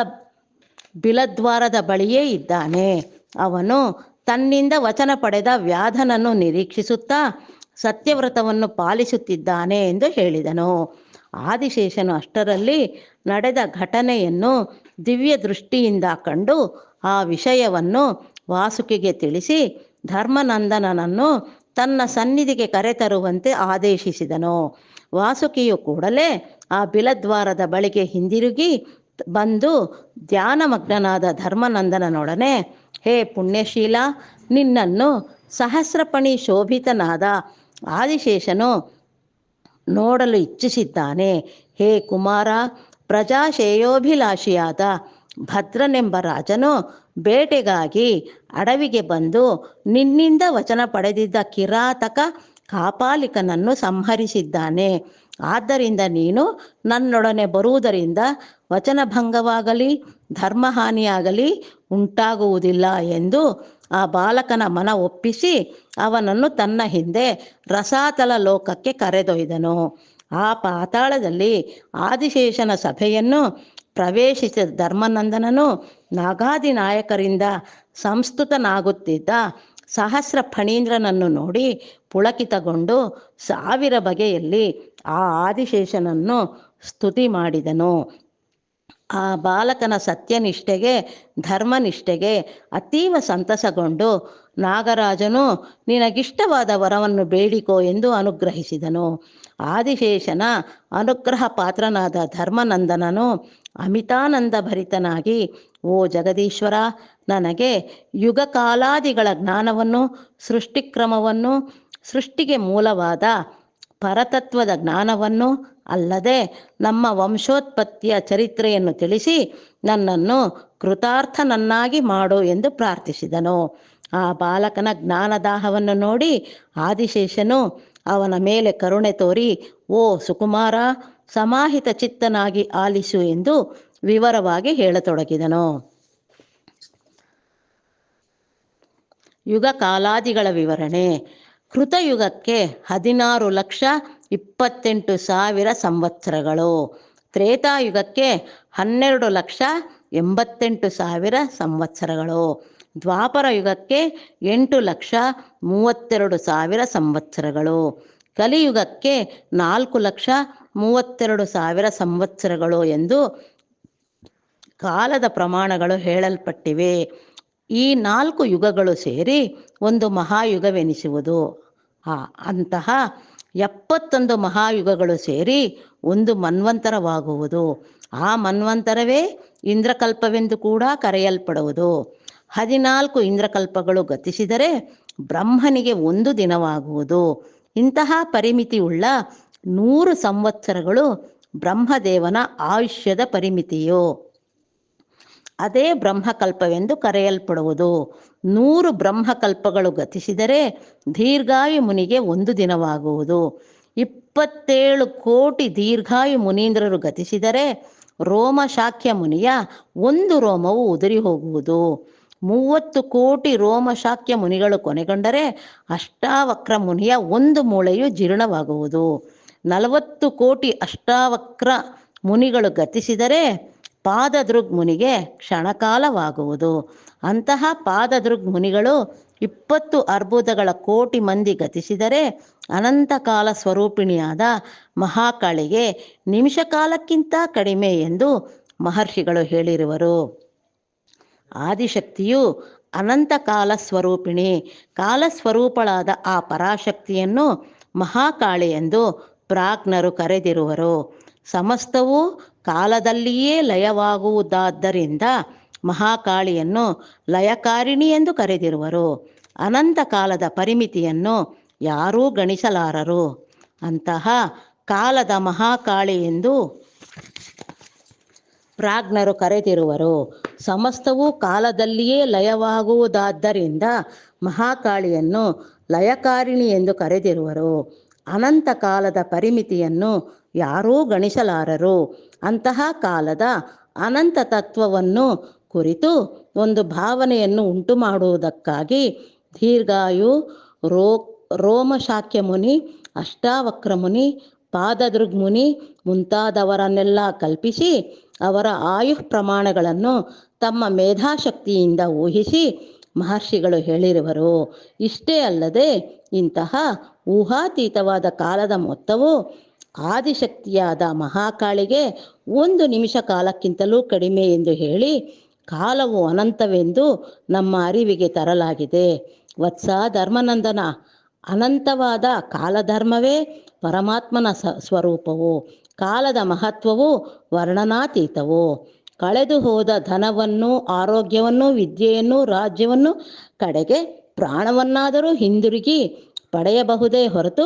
ಬಿಲದ್ವಾರದ ಬಳಿಯೇ ಇದ್ದಾನೆ. ಅವನು ತನ್ನಿಂದ ವಚನ ಪಡೆದ ವ್ಯಾಧನನ್ನು ನಿರೀಕ್ಷಿಸುತ್ತಾ ಸತ್ಯವ್ರತವನ್ನು ಪಾಲಿಸುತ್ತಿದ್ದಾನೆ ಎಂದು ಹೇಳಿದನು. ಆದಿಶೇಷನು ಅಷ್ಟರಲ್ಲಿ ನಡೆದ ಘಟನೆಯನ್ನು ದಿವ್ಯ ದೃಷ್ಟಿಯಿಂದ ಕಂಡು ಆ ವಿಷಯವನ್ನು ವಾಸುಕಿಗೆ ತಿಳಿಸಿ ಧರ್ಮನಂದನನನ್ನು ತನ್ನ ಸನ್ನಿಧಿಗೆ ಕರೆತರುವಂತೆ ಆದೇಶಿಸಿದನು. ವಾಸುಕಿಯು ಕೂಡಲೇ ಆ ಬಿಲದ್ವಾರದ ಬಳಿಗೆ ಹಿಂದಿರುಗಿ ಬಂದು ಧ್ಯಾನಮಗ್ನನಾದ ಧರ್ಮನಂದನನೊಡನೆ, ಹೇ ಪುಣ್ಯಶೀಲ, ನಿನ್ನನ್ನು ಸಹಸ್ರಪಣಿ ಶೋಭಿತನಾದ ಆದಿಶೇಷನು ನೋಡಲು ಇಚ್ಛಿಸಿದ್ದಾನೆ. ಹೇ ಕುಮಾರ, ಪ್ರಜಾಶ್ರೇಯೋಭಿಲಾಷಿಯಾದ ಭದ್ರನೆಂಬ ರಾಜನು ಬೇಟೆಗಾಗಿ ಅಡವಿಗೆ ಬಂದು ನಿನ್ನಿಂದ ವಚನ ಪಡೆದಿದ್ದ ಕಿರಾತಕ ಕಾಪಾಲಿಕನನ್ನು ಸಂಹರಿಸಿದ್ದಾನೆ. ಆದ್ದರಿಂದ ನೀನು ನನ್ನೊಡನೆ ಬರುವುದರಿಂದ ವಚನಭಂಗವಾಗಲಿ ಧರ್ಮಹಾನಿಯಾಗಲಿ ಉಂಟಾಗುವುದಿಲ್ಲ ಎಂದು ಆ ಬಾಲಕನ ಮನ ಒಪ್ಪಿಸಿ ಅವನನ್ನು ತನ್ನ ಹಿಂದೆ ರಸಾತಲ ಲೋಕಕ್ಕೆ ಕರೆದೊಯ್ದನು. ಆ ಪಾತಾಳದಲ್ಲಿ ಆದಿಶೇಷನ ಸಭೆಯನ್ನು ಪ್ರವೇಶಿಸಿದ ಧರ್ಮನಂದನನು ನಾಗಾದಿ ನಾಯಕರಿಂದ ಸಂಸ್ತುತನಾಗುತ್ತಿದ್ದ ಸಹಸ್ರ ಫಣೀಂದ್ರನನ್ನು ನೋಡಿ ಪುಳಕಿತಗೊಂಡು 1000 ಬಗೆಯಲ್ಲಿ ಆ ಆದಿಶೇಷನನ್ನು ಸ್ತುತಿ ಮಾಡಿದನು. ಆ ಬಾಲಕನ ಸತ್ಯನಿಷ್ಠೆಗೆ ಧರ್ಮನಿಷ್ಠೆಗೆ ಅತೀವ ಸಂತಸಗೊಂಡು ನಾಗರಾಜನು ನಿನಗಿಷ್ಟವಾದ ವರವನ್ನು ಬೇಡಿಕೋ ಎಂದು ಅನುಗ್ರಹಿಸಿದನು. ಆದಿಶೇಷನ ಅನುಗ್ರಹ ಪಾತ್ರನಾದ ಧರ್ಮನಂದನನು ಅಮಿತಾನಂದ ಭರಿತನಾಗಿ, ಓ ಜಗದೀಶ್ವರ, ನನಗೆ ಯುಗಕಾಲಾದಿಗಳ ಜ್ಞಾನವನ್ನು, ಸೃಷ್ಟಿಕ್ರಮವನ್ನು, ಸೃಷ್ಟಿಗೆ ಮೂಲವಾದ ಪರತತ್ವದ ಜ್ಞಾನವನ್ನು ಅಲ್ಲದೆ ನಮ್ಮ ವಂಶೋತ್ಪತ್ತಿಯ ಚರಿತ್ರೆಯನ್ನು ತಿಳಿಸಿ ನನ್ನನ್ನು ಕೃತಾರ್ಥನನ್ನಾಗಿ ಮಾಡು ಎಂದು ಪ್ರಾರ್ಥಿಸಿದನು. ಆ ಬಾಲಕನ ಜ್ಞಾನದಾಹವನ್ನು ನೋಡಿ ಆದಿಶೇಷನು ಅವನ ಮೇಲೆ ಕರುಣೆ ತೋರಿ, ಓ ಸುಕುಮಾರ, ಸಮಾಹಿತ ಚಿತ್ತನಾಗಿ ಆಲಿಸು ಎಂದು ವಿವರವಾಗಿ ಹೇಳತೊಡಗಿದನು. ಯುಗ ಕಾಲಾದಿಗಳ ವಿವರಣೆ. ಕೃತಯುಗಕ್ಕೆ 16,28,000 ಸಂವತ್ಸರಗಳು. ತ್ರೇತಾಯುಗಕ್ಕೆ 12,88,000 ಸಂವತ್ಸರಗಳು. ದ್ವಾಪರ ಯುಗಕ್ಕೆ 8,32,000 ಸಂವತ್ಸರಗಳು. ಕಲಿಯುಗಕ್ಕೆ 4,32,000 ಸಂವತ್ಸರಗಳು ಎಂದು ಕಾಲದ ಪ್ರಮಾಣಗಳು ಹೇಳಲ್ಪಟ್ಟಿವೆ. ಈ 4 ಯುಗಗಳು ಸೇರಿ ಒಂದು ಮಹಾಯುಗವೆನಿಸುವುದು. ಅಂತಹ 71 ಮಹಾಯುಗಗಳು ಸೇರಿ ಒಂದು ಮನ್ವಂತರವಾಗುವುದು. ಆ ಮನ್ವಂತರವೇ ಇಂದ್ರಕಲ್ಪವೆಂದು ಕೂಡ ಕರೆಯಲ್ಪಡುವುದು. 14 ಇಂದ್ರಕಲ್ಪಗಳು ಗತಿಸಿದರೆ ಬ್ರಹ್ಮನಿಗೆ ಒಂದು ದಿನವಾಗುವುದು. ಇಂತಹ ಪರಿಮಿತಿಯುಳ್ಳ 100 ಸಂವತ್ಸರಗಳು ಬ್ರಹ್ಮದೇವನ ಆಯುಷ್ಯದ ಪರಿಮಿತಿಯು. ಅದೇ ಬ್ರಹ್ಮಕಲ್ಪವೆಂದು ಕರೆಯಲ್ಪಡುವುದು. 100 ಬ್ರಹ್ಮಕಲ್ಪಗಳು ಗತಿಸಿದರೆ ದೀರ್ಘಾಯು ಮುನಿಗೆ ಒಂದು ದಿನವಾಗುವುದು. 27 ಕೋಟಿ ದೀರ್ಘಾಯು ಮುನೀಂದ್ರರು ಗತಿಸಿದರೆ ರೋಮಶಾಕ್ಯ ಮುನಿಯ ಒಂದು ರೋಮವು ಉದುರಿ ಹೋಗುವುದು. 30 ಕೋಟಿ ರೋಮಶಾಕ್ಯ ಮುನಿಗಳು ಕೊನೆಗೊಂಡರೆ ಅಷ್ಟಾವಕ್ರ ಮುನಿಯ ಒಂದು ಮೂಳೆಯು ಜೀರ್ಣವಾಗುವುದು. 40 ಕೋಟಿ ಅಷ್ಟಾವಕ್ರ ಮುನಿಗಳು ಗತಿಸಿದರೆ ಪಾದದೃಗ್ ಮುನಿಗೆ ಕ್ಷಣಕಾಲವಾಗುವುದು. ಅಂತಹ ಪಾದದೃಗ್ ಮುನಿಗಳು 20 ಅರ್ಬುದಗಳ ಕೋಟಿ ಮಂದಿ ಗತಿಸಿದರೆ ಅನಂತಕಾಲ ಸ್ವರೂಪಿಣಿಯಾದ ಮಹಾಕಾಳಿಗೆ ನಿಮಿಷ ಕಾಲಕ್ಕಿಂತ ಕಡಿಮೆ ಎಂದು ಮಹರ್ಷಿಗಳು ಹೇಳಿರುವರು. ಆದಿಶಕ್ತಿಯು ಅನಂತಕಾಲ ಸ್ವರೂಪಿಣಿ. ಕಾಲಸ್ವರೂಪಳಾದ ಆ ಪರಾಶಕ್ತಿಯನ್ನು ಮಹಾಕಾಳಿ ಎಂದು ಪ್ರಾಜ್ಞರು ಕರೆದಿರುವರು. ಸಮಸ್ತವೂ ಕಾಲದಲ್ಲಿಯೇ ಲಯವಾಗುವುದಾದ್ದರಿಂದ ಮಹಾಕಾಳಿಯನ್ನು ಲಯಕಾರಿಣಿ ಎಂದು ಕರೆದಿರುವರು. ಅನಂತ ಕಾಲದ ಪರಿಮಿತಿಯನ್ನು ಯಾರೂ ಗಣಿಸಲಾರರು. ಅಂತಹ ಕಾಲದ ಮಹಾಕಾಳಿ ಎಂದು ಪ್ರಾಜ್ಞರು ಕರೆದಿರುವರು. ಸಮಸ್ತವೂ ಕಾಲದಲ್ಲಿಯೇ ಲಯವಾಗುವುದಾದ್ದರಿಂದ ಮಹಾಕಾಳಿಯನ್ನು ಲಯಕಾರಿಣಿ ಎಂದು ಕರೆದಿರುವರು. ಅನಂತ ಕಾಲದ ಪರಿಮಿತಿಯನ್ನು ಯಾರೂ ಗಣಿಸಲಾರರು. ಅಂತಹ ಕಾಲದ ಅನಂತ ತತ್ವವನ್ನು ಕುರಿತು ಒಂದು ಭಾವನೆಯನ್ನು ಉಂಟು ಮಾಡುವುದಕ್ಕಾಗಿ ದೀರ್ಘಾಯು, ರೋಮಶಾಕ್ಯ ಮುನಿ, ಅಷ್ಟಾವಕ್ರ ಮುನಿ, ಪಾದದೃಗ್ ಮುನಿ ಮುಂತಾದವರನ್ನೆಲ್ಲ ಕಲ್ಪಿಸಿ ಅವರ ಆಯುಃ ಪ್ರಮಾಣಗಳನ್ನು ತಮ್ಮ ಮೇಧಾಶಕ್ತಿಯಿಂದ ಊಹಿಸಿ ಮಹರ್ಷಿಗಳು ಹೇಳಿರುವರು. ಇಷ್ಟೇ ಅಲ್ಲದೆ ಇಂತಹ ಊಹಾತೀತವಾದ ಕಾಲದ ಮೊತ್ತವು ಆದಿಶಕ್ತಿಯಾದ ಮಹಾಕಾಳಿಗೆ 1 ನಿಮಿಷ ಕಾಲಕ್ಕಿಂತಲೂ ಕಡಿಮೆ ಎಂದು ಹೇಳಿ ಕಾಲವು ಅನಂತವೆಂದು ನಮ್ಮ ಅರಿವಿಗೆ ತರಲಾಗಿದೆ. ವತ್ಸ ಧರ್ಮನಂದನ, ಅನಂತವಾದ ಕಾಲಧರ್ಮವೇ ಪರಮಾತ್ಮನ ಸ್ವರೂಪವು. ಕಾಲದ ಮಹತ್ವವು ವರ್ಣನಾತೀತವು. ಕಳೆದು ಹೋದ ಧನವನ್ನು, ಆರೋಗ್ಯವನ್ನು, ವಿದ್ಯೆಯನ್ನು, ರಾಜ್ಯವನ್ನು, ಕಡೆಗೆ ಪ್ರಾಣವನ್ನಾದರೂ ಹಿಂದಿರುಗಿ ಪಡೆಯಬಹುದೇ ಹೊರತು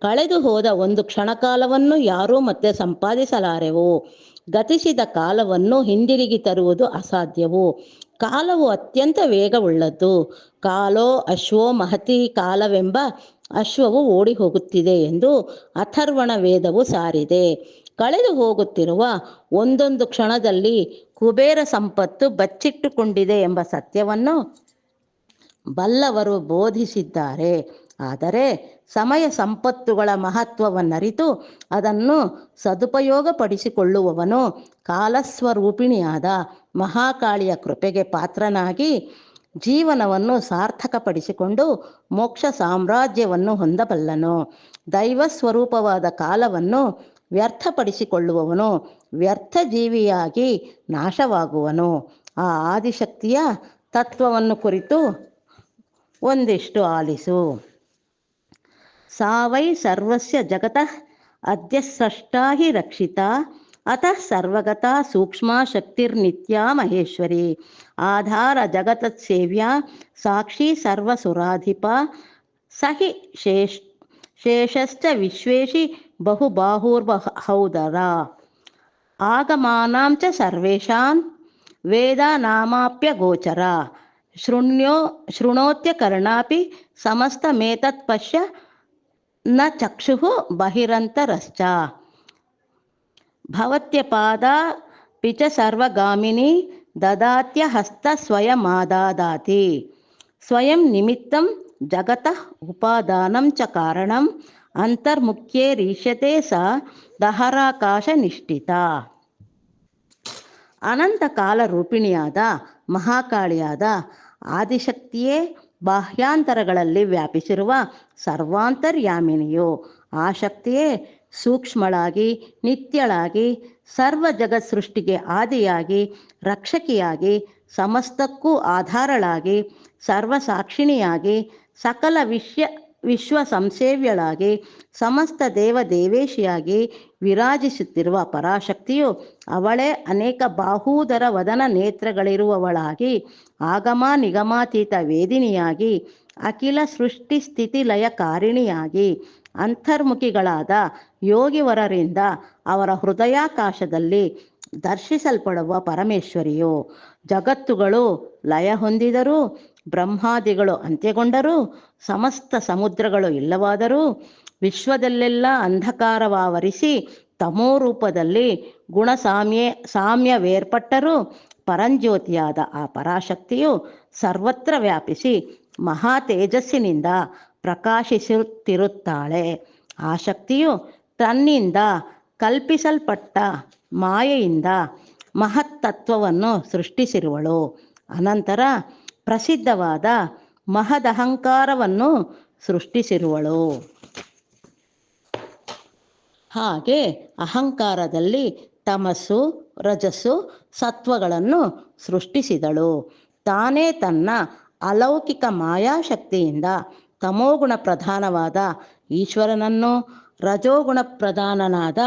ಕಳೆದು ಹೋದ ಒಂದು ಕ್ಷಣಕಾಲವನ್ನು ಯಾರೂ ಮತ್ತೆ ಸಂಪಾದಿಸಲಾರೆವು. ಗತಿಸಿದ ಕಾಲವನ್ನು ಹಿಂದಿರುಗಿ ತರುವುದು ಅಸಾಧ್ಯವು. ಕಾಲವು ಅತ್ಯಂತ ವೇಗವುಳ್ಳದ್ದು. ಕಾಲೋ ಅಶ್ವೋ ಮಹತಿ ಕಾಲವೆಂಬ ಅಶ್ವವು ಓಡಿ ಹೋಗುತ್ತಿದೆ ಎಂದು ಅಥರ್ವಣ ವೇದವು ಸಾರಿದೆ. ಕಳೆದು ಹೋಗುತ್ತಿರುವ ಒಂದೊಂದು ಕ್ಷಣದಲ್ಲಿ ಕುಬೇರ ಸಂಪತ್ತು ಬಚ್ಚಿಟ್ಟುಕೊಂಡಿದೆ ಎಂಬ ಸತ್ಯವನ್ನು ಬಲ್ಲವರು ಬೋಧಿಸಿದ್ದಾರೆ. ಆದರೆ ಸಮಯ ಸಂಪತ್ತುಗಳ ಮಹತ್ವವನ್ನರಿತು ಅದನ್ನು ಸದುಪಯೋಗಪಡಿಸಿಕೊಳ್ಳುವವನು ಕಾಲಸ್ವರೂಪಿಣಿಯಾದ ಮಹಾಕಾಳಿಯ ಕೃಪೆಗೆ ಪಾತ್ರನಾಗಿ ಜೀವನವನ್ನು ಸಾರ್ಥಕಪಡಿಸಿಕೊಂಡು ಮೋಕ್ಷ ಸಾಮ್ರಾಜ್ಯವನ್ನು ಹೊಂದಬಲ್ಲನು. ದೈವ ಸ್ವರೂಪವಾದ ಕಾಲವನ್ನು ವ್ಯರ್ಥಪಡಿಸಿಕೊಳ್ಳುವವನು ವ್ಯರ್ಥ ಜೀವಿಯಾಗಿ ನಾಶವಾಗುವನು. ಆ ಆದಿಶಕ್ತಿಯ ತತ್ವವನ್ನು ಕುರಿತು ಒಂದಿಷ್ಟು ಆಲಿಸು. ಸಾ ವೈ ಸರ್ವಸ್ಯ ಜಗತಃ ಅದ್ಯ ಸೃಷ್ಟಾ ಹಿ ರಕ್ಷಿತಾ ಅತಃ ಸರ್ವಗತಾ ಸೂಕ್ಷ್ಮಾ ಶಕ್ತಿರ್ನಿತ್ಯಾ ಮಹೇಶ್ವರಿ ಆಧಾರ ಜಗತತ್ಸೇವ್ಯಾ ಸಾಕ್ಷಿ ಸರ್ವಸುರಾಧಿಪ ಸಹಿ ಶೇಷಶ್ಚ ವಿಶ್ವೇಶಿ ಬಹುಬಾಹುರ್ಬಹೌದರ ಆಗಮಾನಾಂ ಚ ಸರ್ವೇಷಾಂ ವೇದಾನಾಮಾಪ್ಯ ಗೋಚರ ಶೃಣೋತ್ಯ ಕರ್ಣಾಪಿ ಸಮಸ್ತಮೇತತ್ ಪಶ್ಯ ನ ಚಕ್ಷುಃ ಬಹಿರಂತರಶ್ಚ ಭವತ್ಯಪಾದ ಪಿಚ ಸರ್ವಗಾಮಿನಿ ದದಾತ್ಯ ಹಸ್ತ ಸ್ವಯಮಾದಾದಾತಿ ಸ್ವಯಂ ನಿಮಿತ್ತಂ ಜಗತಃ ಉಪಾದಾನಂ ಚ ಕಾರಣಂ ಅಂತರ್ಮುಖ್ಯೇರೀಷ್ಯತೆ ಸ ದಹರಾಕಾಶ ನಿಷ್ಠಿತ. ಅನಂತ ಕಾಲ ರೂಪಿಣಿಯಾದ ಮಹಾಕಾಳಿಯಾದ ಆದಿಶಕ್ತಿಯೇ ಬಾಹ್ಯಾಂತರಗಳಲ್ಲಿ ವ್ಯಾಪಿಸಿರುವ ಸರ್ವಾಂತರ್ಯಾಮಿನಿಯು. ಆ ಶಕ್ತಿಯೇ ಸೂಕ್ಷ್ಮಳಾಗಿ ನಿತ್ಯಳಾಗಿ ಸರ್ವ ಜಗತ್ ಸೃಷ್ಟಿಗೆ ಆದಿಯಾಗಿ ರಕ್ಷಕಿಯಾಗಿ ಸಮಸ್ತಕ್ಕೂ ಆಧಾರಳಾಗಿ ಸರ್ವಸಾಕ್ಷಿಣಿಯಾಗಿ ಸಕಲ ವಿಶ್ವ ಸಂಸೇವ್ಯಳಾಗಿ ಸಮಸ್ತ ದೇವೇಶಿಯಾಗಿ ವಿರಾಜಿಸುತ್ತಿರುವ ಪರಾಶಕ್ತಿಯು ಅವಳೇ ಅನೇಕ ಬಾಹೂದರ ವದನ ನೇತ್ರಗಳಿರುವವಳಾಗಿ ಆಗಮ ನಿಗಮಾತೀತ ವೇದಿನಿಯಾಗಿ ಅಖಿಲ ಸೃಷ್ಟಿ ಸ್ಥಿತಿ ಲಯ ಕಾರಿಣಿಯಾಗಿ ಅಂತರ್ಮುಖಿಗಳಾದ ಯೋಗಿವರರಿಂದ ಅವರ ಹೃದಯಾಕಾಶದಲ್ಲಿ ದರ್ಶಿಸಲ್ಪಡುವ ಪರಮೇಶ್ವರಿಯು. ಜಗತ್ತುಗಳು ಲಯ ಹೊಂದಿದರೂ ಬ್ರಹ್ಮಾದಿಗಳು ಅಂತ್ಯಗೊಂಡರೂ ಸಮಸ್ತ ಸಮುದ್ರಗಳು ಇಲ್ಲವಾದರೂ ವಿಶ್ವದಲ್ಲೆಲ್ಲ ಅಂಧಕಾರವಾವರಿಸಿ ತಮೋರೂಪದಲ್ಲಿ ಸಾಮ್ಯವೇರ್ಪಟ್ಟರೂ ಪರಂಜ್ಯೋತಿಯಾದ ಆ ಪರಾಶಕ್ತಿಯು ಸರ್ವತ್ರ ವ್ಯಾಪಿಸಿ ಮಹಾ ತೇಜಸ್ಸಿನಿಂದ ಪ್ರಕಾಶಿಸುತ್ತಿರುತ್ತಾಳೆ. ಆ ಶಕ್ತಿಯು ತನ್ನಿಂದ ಕಲ್ಪಿಸಲ್ಪಟ್ಟ ಮಾಯೆಯಿಂದ ಮಹತ್ತತ್ವವನ್ನು ಸೃಷ್ಟಿಸಿರುವಳು. ಅನಂತರ ಪ್ರಸಿದ್ಧವಾದ ಮಹದಹಂಕಾರವನ್ನು ಸೃಷ್ಟಿಸಿರುವಳು. ಹಾಗೆ ಅಹಂಕಾರದಲ್ಲಿ ತಮಸ್ಸು ರಜಸ್ಸು ಸತ್ವಗಳನ್ನು ಸೃಷ್ಟಿಸಿದಳು. ತಾನೇ ತನ್ನ ಅಲೌಕಿಕ ಮಾಯಾಶಕ್ತಿಯಿಂದ ತಮೋಗುಣ ಪ್ರಧಾನವಾದ ಈಶ್ವರನನ್ನು, ರಜೋಗುಣ ಪ್ರಧಾನನಾದ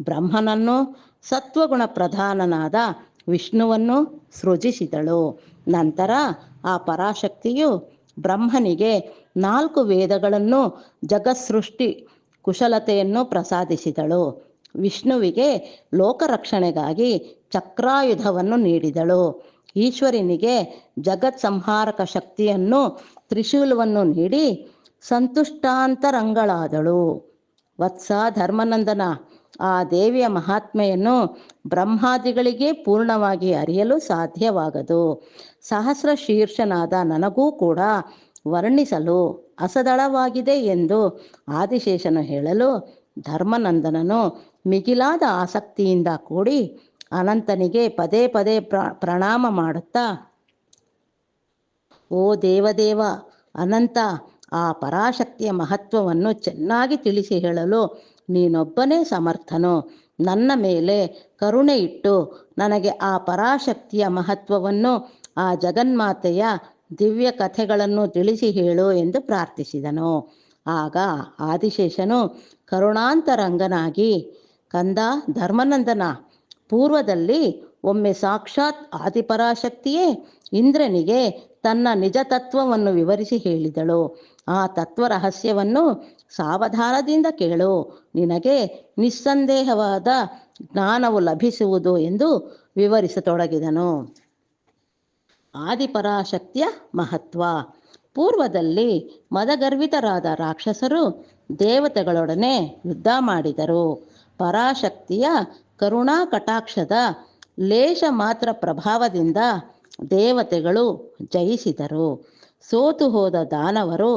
ಬ್ರಹ್ಮನನ್ನು, ಸತ್ವಗುಣ ಪ್ರಧಾನನಾದ ವಿಷ್ಣುವನ್ನು ಸೃಜಿಸಿದಳು. ನಂತರ ಆ ಪರಾಶಕ್ತಿಯು ಬ್ರಹ್ಮನಿಗೆ 4 ವೇದಗಳನ್ನು ಜಗತ್ಸೃಷ್ಟಿ ಕುಶಲತೆಯನ್ನು ಪ್ರಸಾದಿಸಿದಳು. ವಿಷ್ಣುವಿಗೆ ಲೋಕರಕ್ಷಣೆಗಾಗಿ ಚಕ್ರಾಯುಧವನ್ನು ನೀಡಿದಳು. ಈಶ್ವರನಿಗೆ ಜಗತ್ ಸಂಹಾರಕ ಶಕ್ತಿಯನ್ನು ತ್ರಿಶೂಲವನ್ನು ನೀಡಿ ಸಂತುಷ್ಟಾಂತರಂಗಳಾದಳು. ವತ್ಸ ಧರ್ಮನಂದನ, ಆ ದೇವಿಯ ಮಹಾತ್ಮೆಯನ್ನು ಬ್ರಹ್ಮಾದಿಗಳಿಗೆ ಪೂರ್ಣವಾಗಿ ಅರಿಯಲು ಸಾಧ್ಯವಾಗದು. ಸಹಸ್ರ ಶೀರ್ಷನಾದ ನನಗೂ ಕೂಡ ವರ್ಣಿಸಲು ಅಸದಳವಾಗಿದೆ ಎಂದು ಆದಿಶೇಷನು ಹೇಳಲು ಧರ್ಮನಂದನನು ಮಿಗಿಲಾದ ಆಸಕ್ತಿಯಿಂದ ಕೂಡಿ ಅನಂತನಿಗೆ ಪದೇ ಪದೇ ಪ್ರಣಾಮ ಮಾಡುತ್ತಾ, ಓ ದೇವದೇವ ಅನಂತ, ಆ ಪರಾಶಕ್ತಿಯ ಮಹತ್ವವನ್ನು ಚೆನ್ನಾಗಿ ತಿಳಿಸಿ ಹೇಳಲು ನೀನೊಬ್ಬನೇ ಸಮರ್ಥನು. ನನ್ನ ಮೇಲೆ ಕರುಣೆ ಇಟ್ಟು ನನಗೆ ಆ ಪರಾಶಕ್ತಿಯ ಮಹತ್ವವನ್ನು, ಆ ಜಗನ್ಮಾತೆಯ ದಿವ್ಯ ಕಥೆಗಳನ್ನು ತಿಳಿಸಿ ಹೇಳು ಎಂದು ಪ್ರಾರ್ಥಿಸಿದನು. ಆಗ ಆದಿಶೇಷನು ಕರುಣಾಂತರಂಗನಾಗಿ, ಕಂದ ಧರ್ಮನಂದನ, ಪೂರ್ವದಲ್ಲಿ ಒಮ್ಮೆ ಸಾಕ್ಷಾತ್ ಆದಿಪರಾಶಕ್ತಿಯೇ ಇಂದ್ರನಿಗೆ ತನ್ನ ನಿಜ ತತ್ವವನ್ನು ವಿವರಿಸಿ ಹೇಳಿದಳು. ಆ ತತ್ವ ರಹಸ್ಯವನ್ನು ಸಾವಧಾನದಿಂದ ಕೇಳು, ನಿನಗೆ ನಿಸ್ಸಂದೇಹವಾದ ಜ್ಞಾನವು ಲಭಿಸುವುದು ಎಂದು ವಿವರಿಸತೊಡಗಿದನು. ಆದಿಪರಾಶಕ್ತಿಯ ಮಹತ್ವ. ಪೂರ್ವದಲ್ಲಿ ಮದಗರ್ವಿತರಾದ ರಾಕ್ಷಸರು ದೇವತೆಗಳೊಡನೆ ಯುದ್ಧ ಮಾಡಿದರು. ಪರಾಶಕ್ತಿಯ ಕರುಣಾ ಕಟಾಕ್ಷದ ಲೇಷ ಮಾತ್ರ ಪ್ರಭಾವದಿಂದ ದೇವತೆಗಳು ಜಯಿಸಿದರು. ಸೋತು ಹೋದ ದಾನವರು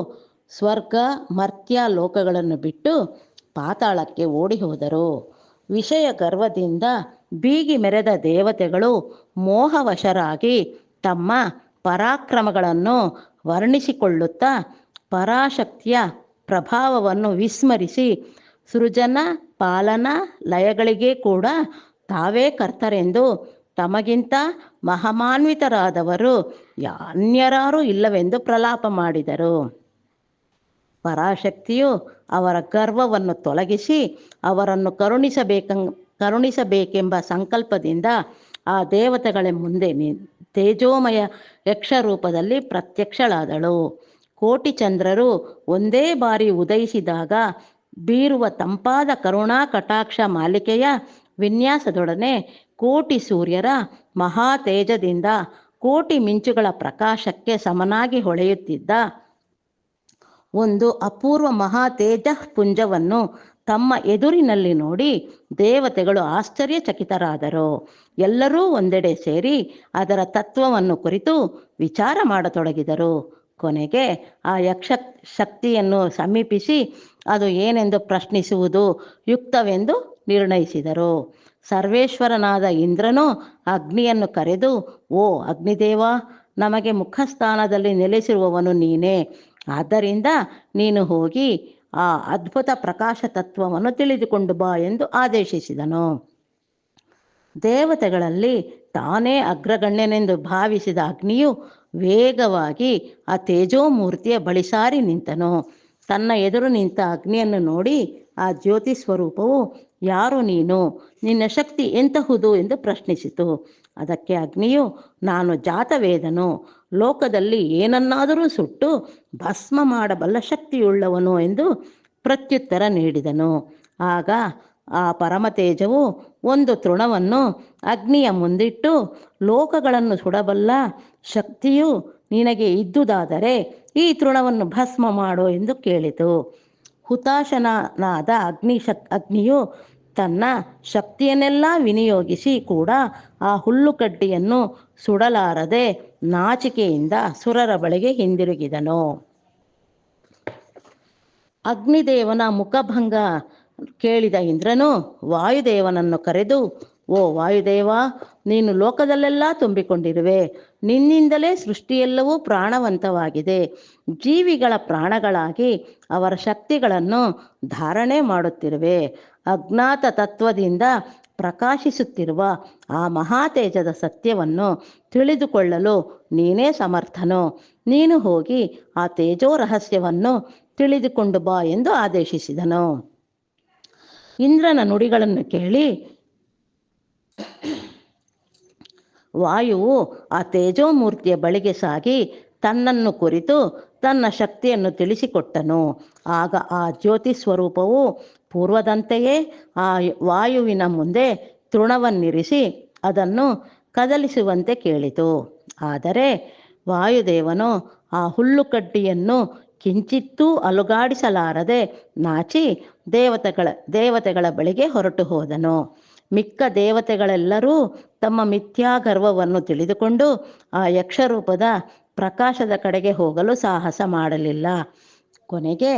ಸ್ವರ್ಗ ಮರ್ತ್ಯ ಲೋಕಗಳನ್ನು ಬಿಟ್ಟು ಪಾತಾಳಕ್ಕೆ ಓಡಿ ಹೋದರು. ವಿಷಯ ಗರ್ವದಿಂದ ಬೀಗಿ ಮೆರೆದ ದೇವತೆಗಳು ಮೋಹವಶರಾಗಿ ತಮ್ಮ ಪರಾಕ್ರಮಗಳನ್ನು ವರ್ಣಿಸಿಕೊಳ್ಳುತ್ತಾ ಪರಾಶಕ್ತಿಯ ಪ್ರಭಾವವನ್ನು ವಿಸ್ಮರಿಸಿ ಸೃಜನ ಪಾಲನ ಲಯಗಳಿಗೆ ಕೂಡ ತಾವೇ ಕರ್ತರೆಂದು ತಮಗಿಂತ ಮಹಾಮಾನ್ವಿತರಾದವರು ಅನ್ಯರಾರೂ ಇಲ್ಲವೆಂದು ಪ್ರಲಾಪ ಮಾಡಿದರು. ಪರಾಶಕ್ತಿಯು ಅವರ ಗರ್ವವನ್ನು ತೊಲಗಿಸಿ ಅವರನ್ನು ಕರುಣಿಸಬೇಕೆಂಬ ಸಂಕಲ್ಪದಿಂದ ಆ ದೇವತೆಗಳ ಮುಂದೆ ತೇಜೋಮಯ ಯಕ್ಷ ರೂಪದಲ್ಲಿ ಪ್ರತ್ಯಕ್ಷಳಾದಳು. ಕೋಟಿ ಚಂದ್ರರು ಒಂದೇ ಬಾರಿ ಉದಯಿಸಿದಾಗ ಬೀರುವ ತಂಪಾದ ಕರುಣಾ ಕಟಾಕ್ಷ ಮಾಲಿಕೆಯ ವಿನ್ಯಾಸದೊಡನೆ ಕೋಟಿ ಸೂರ್ಯರ ಮಹಾ ತೇಜದಿಂದ ಕೋಟಿ ಮಿಂಚುಗಳ ಪ್ರಕಾಶಕ್ಕೆ ಸಮನಾಗಿ ಹೊಳೆಯುತ್ತಿದ್ದ ಒಂದು ಅಪೂರ್ವ ಮಹಾ ತೇಜ ಪುಂಜವನ್ನು ತಮ್ಮ ಎದುರಿನಲ್ಲಿ ನೋಡಿ ದೇವತೆಗಳು ಆಶ್ಚರ್ಯಚಕಿತರಾದರು. ಎಲ್ಲರೂ ಒಂದೆಡೆ ಸೇರಿ ಅದರ ತತ್ವವನ್ನು ಕುರಿತು ವಿಚಾರ ಮಾಡತೊಡಗಿದರು. ಕೊನೆಗೆ ಆ ಶಕ್ತಿಯನ್ನು ಸಮೀಪಿಸಿ ಅದು ಏನೆಂದು ಪ್ರಶ್ನಿಸುವುದು ಯುಕ್ತವೆಂದು ನಿರ್ಣಯಿಸಿದರು. ಸರ್ವೇಶ್ವರನಾದ ಇಂದ್ರನು ಅಗ್ನಿಯನ್ನು ಕರೆದು, ಓ ಅಗ್ನಿದೇವ, ನಮಗೆ ಮುಖಸ್ಥಾನದಲ್ಲಿ ನೆಲೆಸಿರುವವನು ನೀನೇ. ಆದ್ದರಿಂದ ನೀನು ಹೋಗಿ ಆ ಅದ್ಭುತ ಪ್ರಕಾಶ ತತ್ವವನ್ನು ತಿಳಿದುಕೊಂಡು ಬಾ ಎಂದು ಆದೇಶಿಸಿದನು. ದೇವತೆಗಳಲ್ಲಿ ತಾನೇ ಅಗ್ರಗಣ್ಯನೆಂದು ಭಾವಿಸಿದ ಅಗ್ನಿಯು ವೇಗವಾಗಿ ಆ ತೇಜೋಮೂರ್ತಿಯ ಬಳಿ ಸಾರಿ ನಿಂತನು. ತನ್ನ ಎದುರು ನಿಂತ ಅಗ್ನಿಯನ್ನು ನೋಡಿ ಆ ಜ್ಯೋತಿ ಸ್ವರೂಪವು, ಯಾರು ನೀನು, ನಿನ್ನ ಶಕ್ತಿ ಎಂತಹುದು ಎಂದು ಪ್ರಶ್ನಿಸಿತು. ಅದಕ್ಕೆ ಅಗ್ನಿಯು, ನಾನು ಜಾತವೇದನು, ಲೋಕದಲ್ಲಿ ಏನನ್ನಾದರೂ ಸುಟ್ಟು ಭಸ್ಮ ಮಾಡಬಲ್ಲ ಶಕ್ತಿಯುಳ್ಳವನು ಎಂದು ಪ್ರತ್ಯುತ್ತರ ನೀಡಿದನು. ಆಗ ಆ ಪರಮತೇಜವು ಒಂದು ತೃಣವನ್ನು ಅಗ್ನಿಯ ಮುಂದಿಟ್ಟು, ಲೋಕಗಳನ್ನು ಸುಡಬಲ್ಲ ಶಕ್ತಿಯು ನಿನಗೆ ಇದ್ದುದಾದರೆ ಈ ತೃಣವನ್ನು ಭಸ್ಮ ಮಾಡು ಎಂದು ಕೇಳಿತು. ಹುತಾಶನಾದ ಅಗ್ನಿಯು ತನ್ನ ಶಕ್ತಿಯನ್ನೆಲ್ಲ ವಿನಿಯೋಗಿಸಿ ಕೂಡ ಆ ಹುಲ್ಲುಕಡ್ಡಿಯನ್ನು ಸುಡಲಾರದೆ ನಾಚಿಕೆಯಿಂದ ಸುರರ ಬಳಿಗೆ ಹಿಂದಿರುಗಿದನು. ಅಗ್ನಿದೇವನ ಮುಖಭಂಗ ಕೇಳಿದ ಇಂದ್ರನು ವಾಯುದೇವನನ್ನು ಕರೆದು, ಓ ವಾಯುದೇವ, ನೀನು ಲೋಕದಲ್ಲೆಲ್ಲ ತುಂಬಿಕೊಂಡಿರುವೆ. ನಿನ್ನಿಂದಲೇ ಸೃಷ್ಟಿಯೆಲ್ಲವೂ ಪ್ರಾಣವಂತವಾಗಿದೆ. ಜೀವಿಗಳ ಪ್ರಾಣಗಳಾಗಿ ಅವರ ಶಕ್ತಿಗಳನ್ನು ಧಾರಣೆ ಮಾಡುತ್ತಿರುವೆ. ಅಜ್ಞಾತ ತತ್ವದಿಂದ ಪ್ರಕಾಶಿಸುತ್ತಿರುವ ಆ ಮಹಾತೇಜದ ಸತ್ಯವನ್ನು ತಿಳಿದುಕೊಳ್ಳಲು ನೀನೇ ಸಮರ್ಥನು. ನೀನು ಹೋಗಿ ಆ ತೇಜೋ ರಹಸ್ಯವನ್ನು ತಿಳಿದುಕೊಂಡು ಬಾ ಎಂದು ಆದೇಶಿಸಿದನು. ಇಂದ್ರನ ನುಡಿಗಳನ್ನು ಕೇಳಿ ವಾಯುವು ಆ ತೇಜೋಮೂರ್ತಿಯ ಬಳಿಗೆ ಸಾಗಿ ತನ್ನನ್ನು ಕುರಿತು ತನ್ನ ಶಕ್ತಿಯನ್ನು ತಿಳಿಸಿಕೊಟ್ಟನು. ಆಗ ಆ ಜ್ಯೋತಿ ಸ್ವರೂಪವು ಪೂರ್ವದಂತೆಯೇ ಆ ವಾಯುವಿನ ಮುಂದೆ ತೃಣವನ್ನಿರಿಸಿ ಅದನ್ನು ಕದಲಿಸುವಂತೆ ಕೇಳಿತು. ಆದರೆ ವಾಯುದೇವನು ಆ ಹುಲ್ಲುಕಡ್ಡಿಯನ್ನು ಕಿಂಚಿತ್ತೂ ಅಲುಗಾಡಿಸಲಾರದೆ ನಾಚಿ ದೇವತೆಗಳ ಬಳಿಗೆ ಹೊರಟು ಹೋದನು. ಮಿಕ್ಕ ದೇವತೆಗಳೆಲ್ಲರೂ ತಮ್ಮ ಮಿಥ್ಯಾಗರ್ವವನ್ನು ತಿಳಿದುಕೊಂಡು ಆ ಯಕ್ಷರೂಪದ ಪ್ರಕಾಶದ ಕಡೆಗೆ ಹೋಗಲು ಸಾಹಸ ಮಾಡಲಿಲ್ಲ. ಕೊನೆಗೆ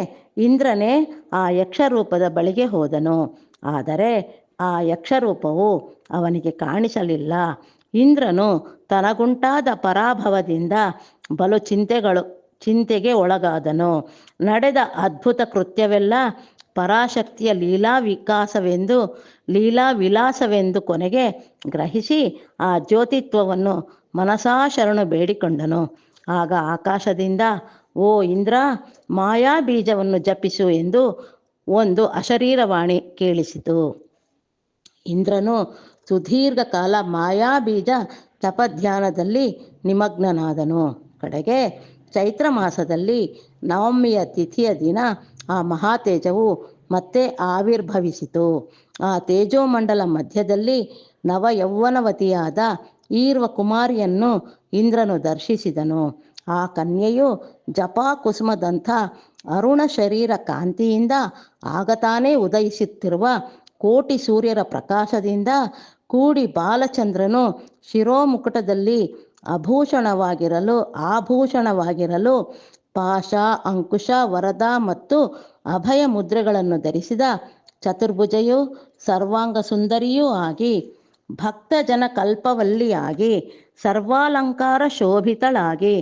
ಇಂದ್ರನೇ ಆ ಯಕ್ಷರೂಪದ ಬಳಿಗೆ ಹೋದನು. ಆದರೆ ಆ ಯಕ್ಷರೂಪವು ಅವನಿಗೆ ಕಾಣಿಸಲಿಲ್ಲ. ಇಂದ್ರನು ತನಗುಂಟಾದ ಪರಾಭವದಿಂದ ಬಲು ಚಿಂತೆಗೆ ಒಳಗಾದನು. ನಡೆದ ಅದ್ಭುತ ಕೃತ್ಯವೆಲ್ಲ ಪರಾಶಕ್ತಿಯ ಲೀಲಾವಿಲಾಸವೆಂದು ಕೊನೆಗೆ ಗ್ರಹಿಸಿ ಆ ಜ್ಯೋತಿತ್ವವನ್ನು ಮನಸಾಶರಣು ಬೇಡಿಕೊಂಡನು. ಆಗ ಆಕಾಶದಿಂದ, ಓ ಇಂದ್ರ, ಮಾಯಾ ಬೀಜವನ್ನು ಜಪಿಸು ಎಂದು ಒಂದು ಅಶರೀರವಾಣಿ ಕೇಳಿಸಿತು. ಇಂದ್ರನು ಸುದೀರ್ಘ ಕಾಲ ಮಾಯಾಬೀಜ ಜಪಧ್ಯಾನದಲ್ಲಿ ನಿಮಗ್ನನಾದನು. ಕಡೆಗೆ ಚೈತ್ರ ಮಾಸದಲ್ಲಿ ನವಮಿಯ ತಿಥಿಯ ದಿನ ಆ ಮಹಾತೇಜವು ಮತ್ತೆ ಆವಿರ್ಭವಿಸಿತು. ಆ ತೇಜೋಮಂಡಲ ಮಧ್ಯದಲ್ಲಿ ನವಯೌವನವತಿಯಾದ ಈರ್ವ ಕುಮಾರಿಯನ್ನು ಇಂದ್ರನು ದರ್ಶಿಸಿದನು. ಆ ಕನ್ಯೆಯು ಜಪಾಕುಸುಮದಂಥ ಅರುಣ ಶರೀರ ಕಾಂತಿಯಿಂದ ಆಗತಾನೇ ಉದಯಿಸುತ್ತಿರುವ ಕೋಟಿ ಸೂರ್ಯರ ಪ್ರಕಾಶದಿಂದ ಕೂಡಿ ಬಾಲಚಂದ್ರನು ಶಿರೋಮುಕುಟದಲ್ಲಿ ಆಭೂಷಣವಾಗಿರಲು ಪಾಶ, ಅಂಕುಶ, ವರದ ಮತ್ತು ಅಭಯ ಮುದ್ರೆಗಳನ್ನು ಧರಿಸಿದ ಚತುರ್ಭುಜೆಯು ಸರ್ವಾಂಗ ಸುಂದರಿಯೂ ಆಗಿ ಭಕ್ತಜನ ಕಲ್ಪವಲ್ಲಿಯಾಗಿ ಸರ್ವಾಲಂಕಾರ ಶೋಭಿತಳಾಗಿ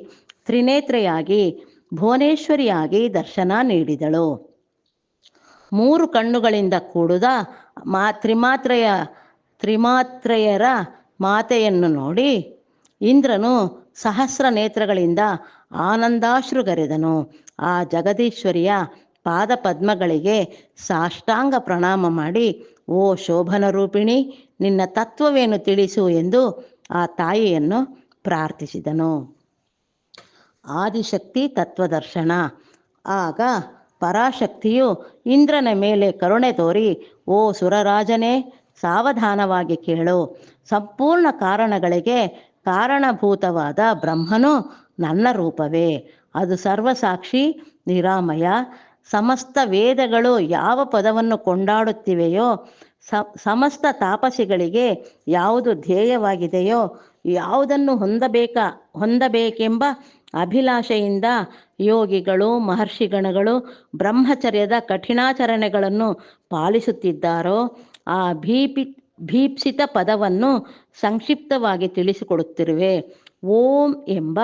ತ್ರಿನೇತ್ರೆಯಾಗಿ ಭುವನೇಶ್ವರಿಯಾಗಿ ದರ್ಶನ ನೀಡಿದಳು. 3 ಕಣ್ಣುಗಳಿಂದ ಕೂಡಿದ ತ್ರಿಮಾತ್ರೆಯರ ಮಾತೆಯನ್ನು ನೋಡಿ ಇಂದ್ರನು ಸಹಸ್ರ ನೇತ್ರಗಳಿಂದ ಆನಂದಾಶ್ರುಗರೆದನು. ಆ ಜಗದೀಶ್ವರಿಯ ಪಾದಪದ್ಮಗಳಿಗೆ ಸಾಷ್ಟಾಂಗ ಪ್ರಣಾಮ ಮಾಡಿ, ಓ ಶೋಭನ ರೂಪಿಣಿ, ನಿನ್ನ ತತ್ವವೇನು ತಿಳಿಸು ಎಂದು ಆ ತಾಯಿಯನ್ನು ಪ್ರಾರ್ಥಿಸಿದನು. ಆದಿಶಕ್ತಿ ತತ್ವದರ್ಶನ. ಆಗ ಪರಾಶಕ್ತಿಯು ಇಂದ್ರನ ಮೇಲೆ ಕರುಣೆ ತೋರಿ, ಓ ಸುರರಾಜನೇ, ಸಾವಧಾನವಾಗಿ ಕೇಳು. ಸಂಪೂರ್ಣ ಕಾರಣಗಳಿಗೆ ಕಾರಣಭೂತವಾದ ಬ್ರಹ್ಮನು ನನ್ನ ರೂಪವೇ. ಅದು ಸರ್ವಸಾಕ್ಷಿ, ನಿರಾಮಯ. ಸಮಸ್ತ ವೇದಗಳು ಯಾವ ಪದವನ್ನು ಕೊಂಡಾಡುತ್ತಿವೆಯೋ, ಸಮಸ್ತ ತಾಪಸಿಗಳಿಗೆ ಯಾವುದು ಧ್ಯೇಯವಾಗಿದೆಯೋ, ಯಾವುದನ್ನು ಹೊಂದಬೇಕೆಂಬ ಅಭಿಲಾಷೆಯಿಂದ ಯೋಗಿಗಳು, ಮಹರ್ಷಿಗಣಗಳು ಬ್ರಹ್ಮಚರ್ಯದ ಕಠಿಣಾಚರಣೆಗಳನ್ನು ಪಾಲಿಸುತ್ತಿದ್ದಾರೋ ಆ ಭೀಪ್ಸಿತ ಪದವನ್ನು ಸಂಕ್ಷಿಪ್ತವಾಗಿ ತಿಳಿಸಿಕೊಡುತ್ತಿರುವೆ. ಓಂ ಎಂಬ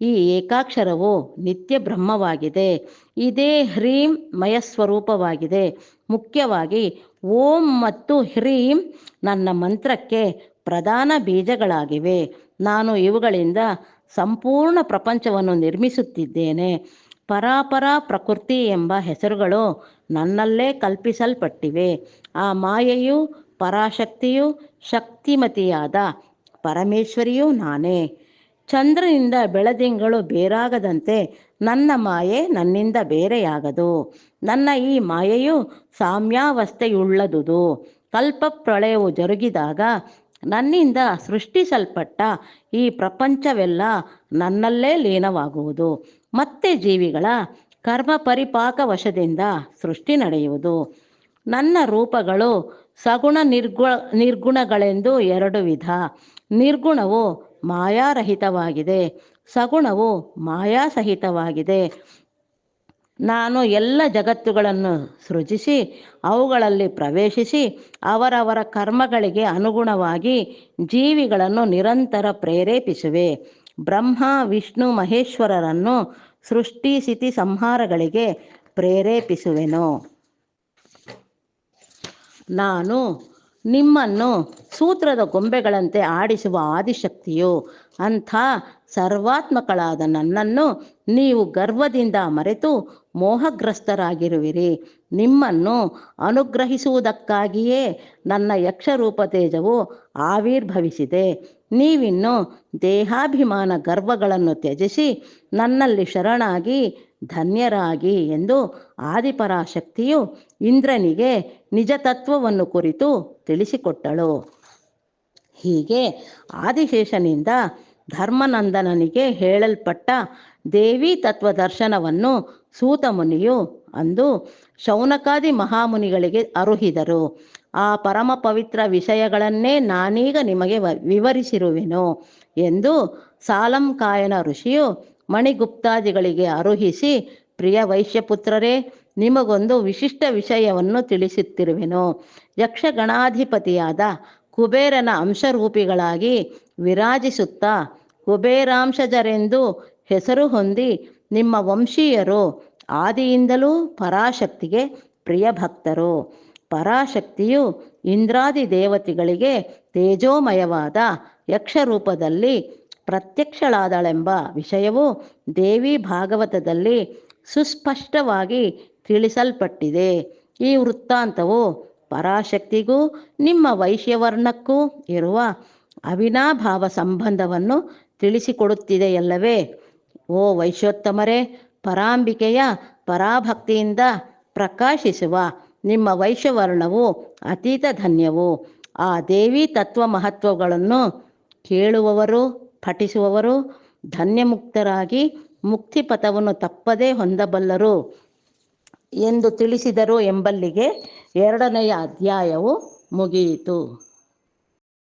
ಈ ಏಕಾಕ್ಷರವು ನಿತ್ಯ ಬ್ರಹ್ಮವಾಗಿದೆ. ಇದೇ ಹ್ರೀಂ ಮಯಸ್ವರೂಪವಾಗಿದೆ. ಮುಖ್ಯವಾಗಿ ಓಂ ಮತ್ತು ಹ್ರೀಂ ನನ್ನ ಮಂತ್ರಕ್ಕೆ ಪ್ರಧಾನ ಬೀಜಗಳಾಗಿವೆ. ನಾನು ಇವುಗಳಿಂದ ಸಂಪೂರ್ಣ ಪ್ರಪಂಚವನ್ನು ನಿರ್ಮಿಸುತ್ತಿದ್ದೇನೆ. ಪರಾಪರ ಪ್ರಕೃತಿ ಎಂಬ ಹೆಸರುಗಳು ನನ್ನಲ್ಲೇ ಕಲ್ಪಿಸಲ್ಪಟ್ಟಿವೆ. ಆ ಮಾಯೆಯು, ಪರಾಶಕ್ತಿಯು, ಶಕ್ತಿಮತಿಯಾದ ಪರಮೇಶ್ವರಿಯೂ ನಾನೇ. ಚಂದ್ರನಿಂದ ಬೆಳದಿಂಗಳು ಬೇರಾಗದಂತೆ ನನ್ನ ಮಾಯೆ ನನ್ನಿಂದ ಬೇರೆಯಾಗದು. ನನ್ನ ಈ ಮಾಯೆಯು ಸಾಮ್ಯಾವಸ್ಥೆಯುಳ್ಳದುದು. ಕಲ್ಪ ಪ್ರಳಯವು ಜರುಗಿದಾಗ ನನ್ನಿಂದ ಸೃಷ್ಟಿಸಲ್ಪಟ್ಟ ಈ ಪ್ರಪಂಚವೆಲ್ಲ ನನ್ನಲ್ಲೇ ಲೀನವಾಗುವುದು. ಮತ್ತೆ ಜೀವಿಗಳ ಕರ್ಮ ಪರಿಪಾಕ ವಶದಿಂದ ಸೃಷ್ಟಿ ನಡೆಯುವುದು. ನನ್ನ ರೂಪಗಳು ಸಗುಣ ನಿರ್ಗುಣಗಳೆಂದು ಎರಡು ವಿಧ. ನಿರ್ಗುಣವು ಮಾಯಾರಹಿತವಾಗಿದೆ, ಸಗುಣವು ಮಾಯಾಸಹಿತವಾಗಿದೆ. ನಾನು ಎಲ್ಲ ಜಗತ್ತುಗಳನ್ನು ಸೃಜಿಸಿ ಅವುಗಳಲ್ಲಿ ಪ್ರವೇಶಿಸಿ ಅವರವರ ಕರ್ಮಗಳಿಗೆ ಅನುಗುಣವಾಗಿ ಜೀವಿಗಳನ್ನು ನಿರಂತರ ಪ್ರೇರೇಪಿಸುವೆ. ಬ್ರಹ್ಮ, ವಿಷ್ಣು, ಮಹೇಶ್ವರರನ್ನು ಸೃಷ್ಟಿ, ಸ್ಥಿತಿ, ಸಂಹಾರಗಳಿಗೆ ಪ್ರೇರೇಪಿಸುವೆನು. ನಾನು ನಿಮ್ಮನ್ನು ಸೂತ್ರದ ಗೊಂಬೆಗಳಂತೆ ಆಡಿಸುವ ಆದಿಶಕ್ತಿಯು. ಅಂಥ ಸರ್ವಾತ್ಮಕಳಾದ ನನ್ನನ್ನು ನೀವು ಗರ್ವದಿಂದ ಮರೆತು ಮೋಹಗ್ರಸ್ತರಾಗಿರುವಿರಿ. ನಿಮ್ಮನ್ನು ಅನುಗ್ರಹಿಸುವುದಕ್ಕಾಗಿಯೇ ನನ್ನ ಯಕ್ಷರೂಪ ತೇಜವು ಆವಿರ್ಭವಿಸಿದೆ. ನೀವಿನ್ನು ದೇಹಾಭಿಮಾನ ಗರ್ವಗಳನ್ನು ತ್ಯಜಿಸಿ ನನ್ನಲ್ಲಿ ಶರಣಾಗಿ ಧನ್ಯರಾಗಿ ಎಂದು ಆದಿಪರಾಶಕ್ತಿಯು ಇಂದ್ರನಿಗೆ ನಿಜ ತತ್ವವನ್ನು ಕುರಿತು ತಿಳಿಸಿಕೊಟ್ಟಳು. ಹೀಗೆ ಆದಿಶೇಷನಿಂದ ಧರ್ಮನಂದನನಿಗೆ ಹೇಳಲ್ಪಟ್ಟ ದೇವಿ ತತ್ವ ದರ್ಶನವನ್ನು ಸೂತಮುನಿಯು ಅಂದು ಶೌನಕಾದಿ ಮಹಾಮುನಿಗಳಿಗೆ ಅರುಹಿದರು. ಆ ಪರಮ ಪವಿತ್ರ ವಿಷಯಗಳನ್ನೇ ನಾನೀಗ ನಿಮಗೆ ವಿವರಿಸಿರುವೆನು ಎಂದು ಸಾಲಂಕಾಯನ ಋಷಿಯು ಮಣಿಗುಪ್ತಾದಿಗಳಿಗೆ ಅರುಹಿಸಿ, ಪ್ರಿಯ ವೈಶ್ಯಪುತ್ರರೇ, ನಿಮಗೊಂದು ವಿಶಿಷ್ಟ ವಿಷಯವನ್ನು ತಿಳಿಸುತ್ತಿರುವೆನು. ಯಕ್ಷಗಣಾಧಿಪತಿಯಾದ ಕುಬೇರನ ಅಂಶರೂಪಿಗಳಾಗಿ ವಿರಾಜಿಸುತ್ತಾ ಕುಬೇರಾಂಶಜರೆಂದು ಹೆಸರು ಹೊಂದಿ ನಿಮ್ಮ ವಂಶೀಯರು ಆದಿಯಿಂದಲೂ ಪರಾಶಕ್ತಿಗೆ ಪ್ರಿಯ ಭಕ್ತರು. ಪರಾಶಕ್ತಿಯು ಇಂದ್ರಾದಿ ದೇವತೆಗಳಿಗೆ ತೇಜೋಮಯವಾದ ಯಕ್ಷರೂಪದಲ್ಲಿ ಪ್ರತ್ಯಕ್ಷಳಾದಳೆಂಬ ವಿಷಯವು ದೇವಿ ಭಾಗವತದಲ್ಲಿ ಸುಸ್ಪಷ್ಟವಾಗಿ ತಿಳಿಸಲ್ಪಟ್ಟಿದೆ. ಈ ವೃತ್ತಾಂತವು ಪರಾಶಕ್ತಿಗೂ ನಿಮ್ಮ ವೈಶ್ಯವರ್ಣಕ್ಕೂ ಇರುವ ಅವಿನಾಭಾವ ಸಂಬಂಧವನ್ನು ತಿಳಿಸಿಕೊಡುತ್ತಿದೆಯಲ್ಲವೇ? ಓ ವೈಶ್ಯೋತ್ತಮರೇ, ಪರಾಂಬಿಕೆಯ ಪರಾಭಕ್ತಿಯಿಂದ ಪ್ರಕಾಶಿಸುವ ನಿಮ್ಮ ವೈಶ್ಯವರ್ಣವು ಅತೀತ ಧನ್ಯವು. ಆ ದೇವಿ ತತ್ವ ಮಹತ್ವಗಳನ್ನು ಕೇಳುವವರು, ಪಠಿಸುವವರು ಧನ್ಯಮುಕ್ತರಾಗಿ ಮುಕ್ತಿಪಥವನ್ನು ತಪ್ಪದೇ ಹೊಂದಬಲ್ಲರು ಎಂದು ತಿಳಿಸಿದರು ಎಂಬಲ್ಲಿಗೆ 2ನೇ ಅಧ್ಯಾಯವು ಮುಗಿಯಿತು.